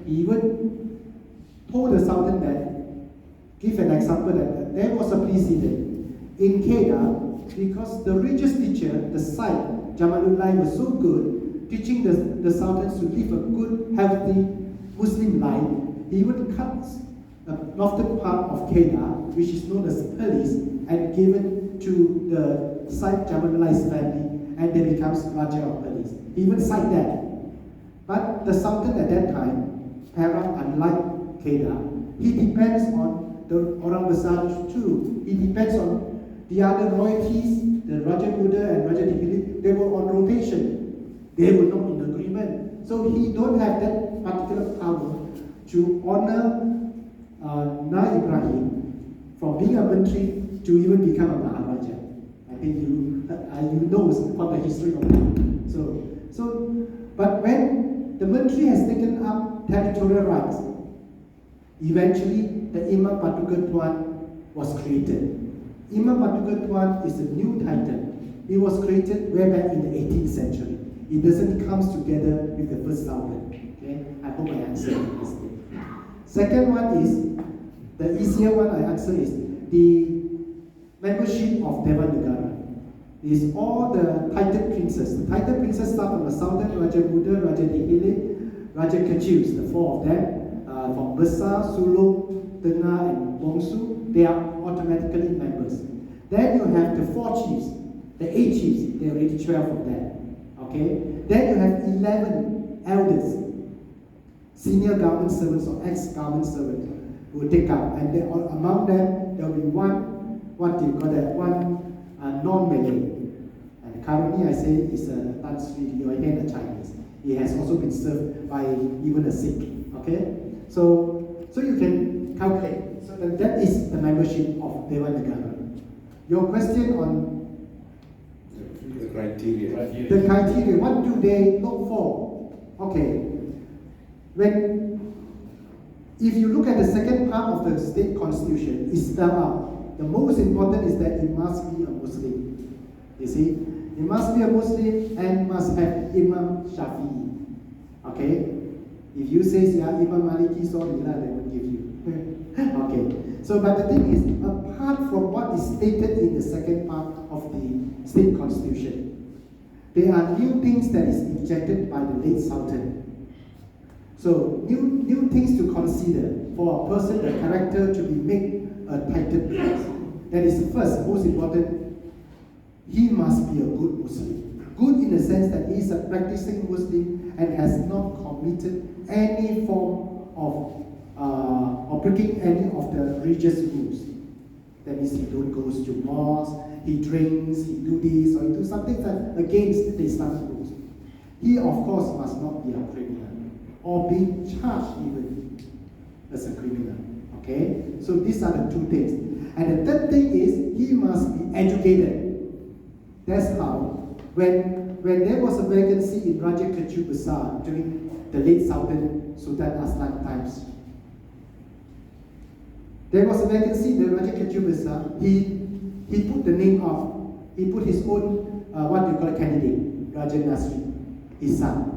he even told the sultan that, give an example that there was a precedent in Kedah, because the religious teacher, the Said Jamalullah, was so good, teaching the sultans to live a good, healthy Muslim life, he would cut a northern part of Kedah, which is known as Perlis, and given to the Said Jamalullah's family, and they becomes Raja of Perlis. He would cite that. But the sultan at that time, Perak, unlike Kedah, he depends on the Orang Besar too. He depends on the other royalties, the Raja Muda and Raja Dipilih. They were on rotation. They were not in agreement. So he don't have that particular power to honor Ibrahim from being a Menteri to even become a Maharaja. I think you know from the history of that. But when the Menteri has taken up territorial rights, eventually the Imam Pada Ketuan was created. Imam Pada Ketuan is a new title. It was created way back in the 18th century. It doesn't come together with the first sultan. Okay, I hope I answered this. Second one is The easier one I answer is the membership of Dewan Negara. Is all the titled princes. The titled princes start from the southern, Raja Muda, Raja Dihile, Raja Kecil, the four of them, from Besar, Sulung, Tengah, and Bongsu, they are automatically members. Then you have the four chiefs, the 8 chiefs, there are already 12 of them. Okay? Then you have 11 elders, senior government servants or ex-government servants who will take up. And then, among them, there will be one non-Malay. And currently I say is a Tan Sri, again a Chinese. He has also been served by even a Sikh. Okay? So you can calculate. So that is the membership of Dewan Negara. Your question on The criteria. the criteria, what do they look for? Okay. If you look at the second part of the state constitution, it's spelled out. The most important is that it must be a Muslim. You see? It must be a Muslim and must have Imam Shafi'i. Okay? If you say, yeah, Imam Maliki, sorry, they will give you. Okay. So, but the thing is, apart from what is stated in the second part of the state constitution, there are new things that is injected by the late Sultan. So, new things to consider for a person, the character to be made a titled prince. That is the first, most important. He must be a good Muslim. Good in the sense that he is a practicing Muslim and has not committed any form of or breaking any of the religious rules. That means he don't go to mosque, he drinks, he do this, or he do something that against the Islamic rules. He, of course, must not be a criminal or be charged even as a criminal. Okay? So these are the two things. And the third thing is he must be educated. That's how. When there was a vacancy in Raja Kecil Besar during the late Sultan Aslan times, there was a vacancy in the Raja Kecil Besar. He put the name of, he put his own, candidate, Raja Nasri, his son.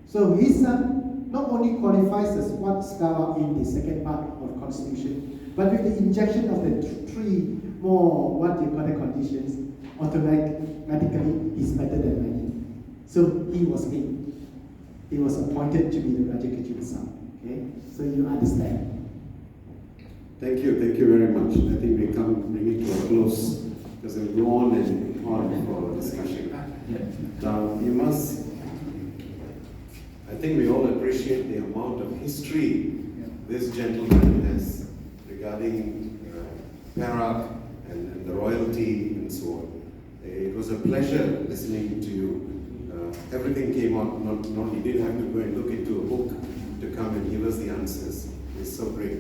So his son not only qualifies as what's spelled out in the second part of Constitution, but with the injection of the three more conditions, automatically he's better than many. So he was made. He was appointed to be the Raja Kecil Besar. Okay? So you understand. Thank you very much. I think we bring it to a close because we'll go on and on for discussion. Now, I think we all appreciate the amount of history this gentleman has regarding Perak and the royalty and so on. It was a pleasure listening to you. Everything came out, not he didn't have to go and look into a book to come and give us the answers. It's so great.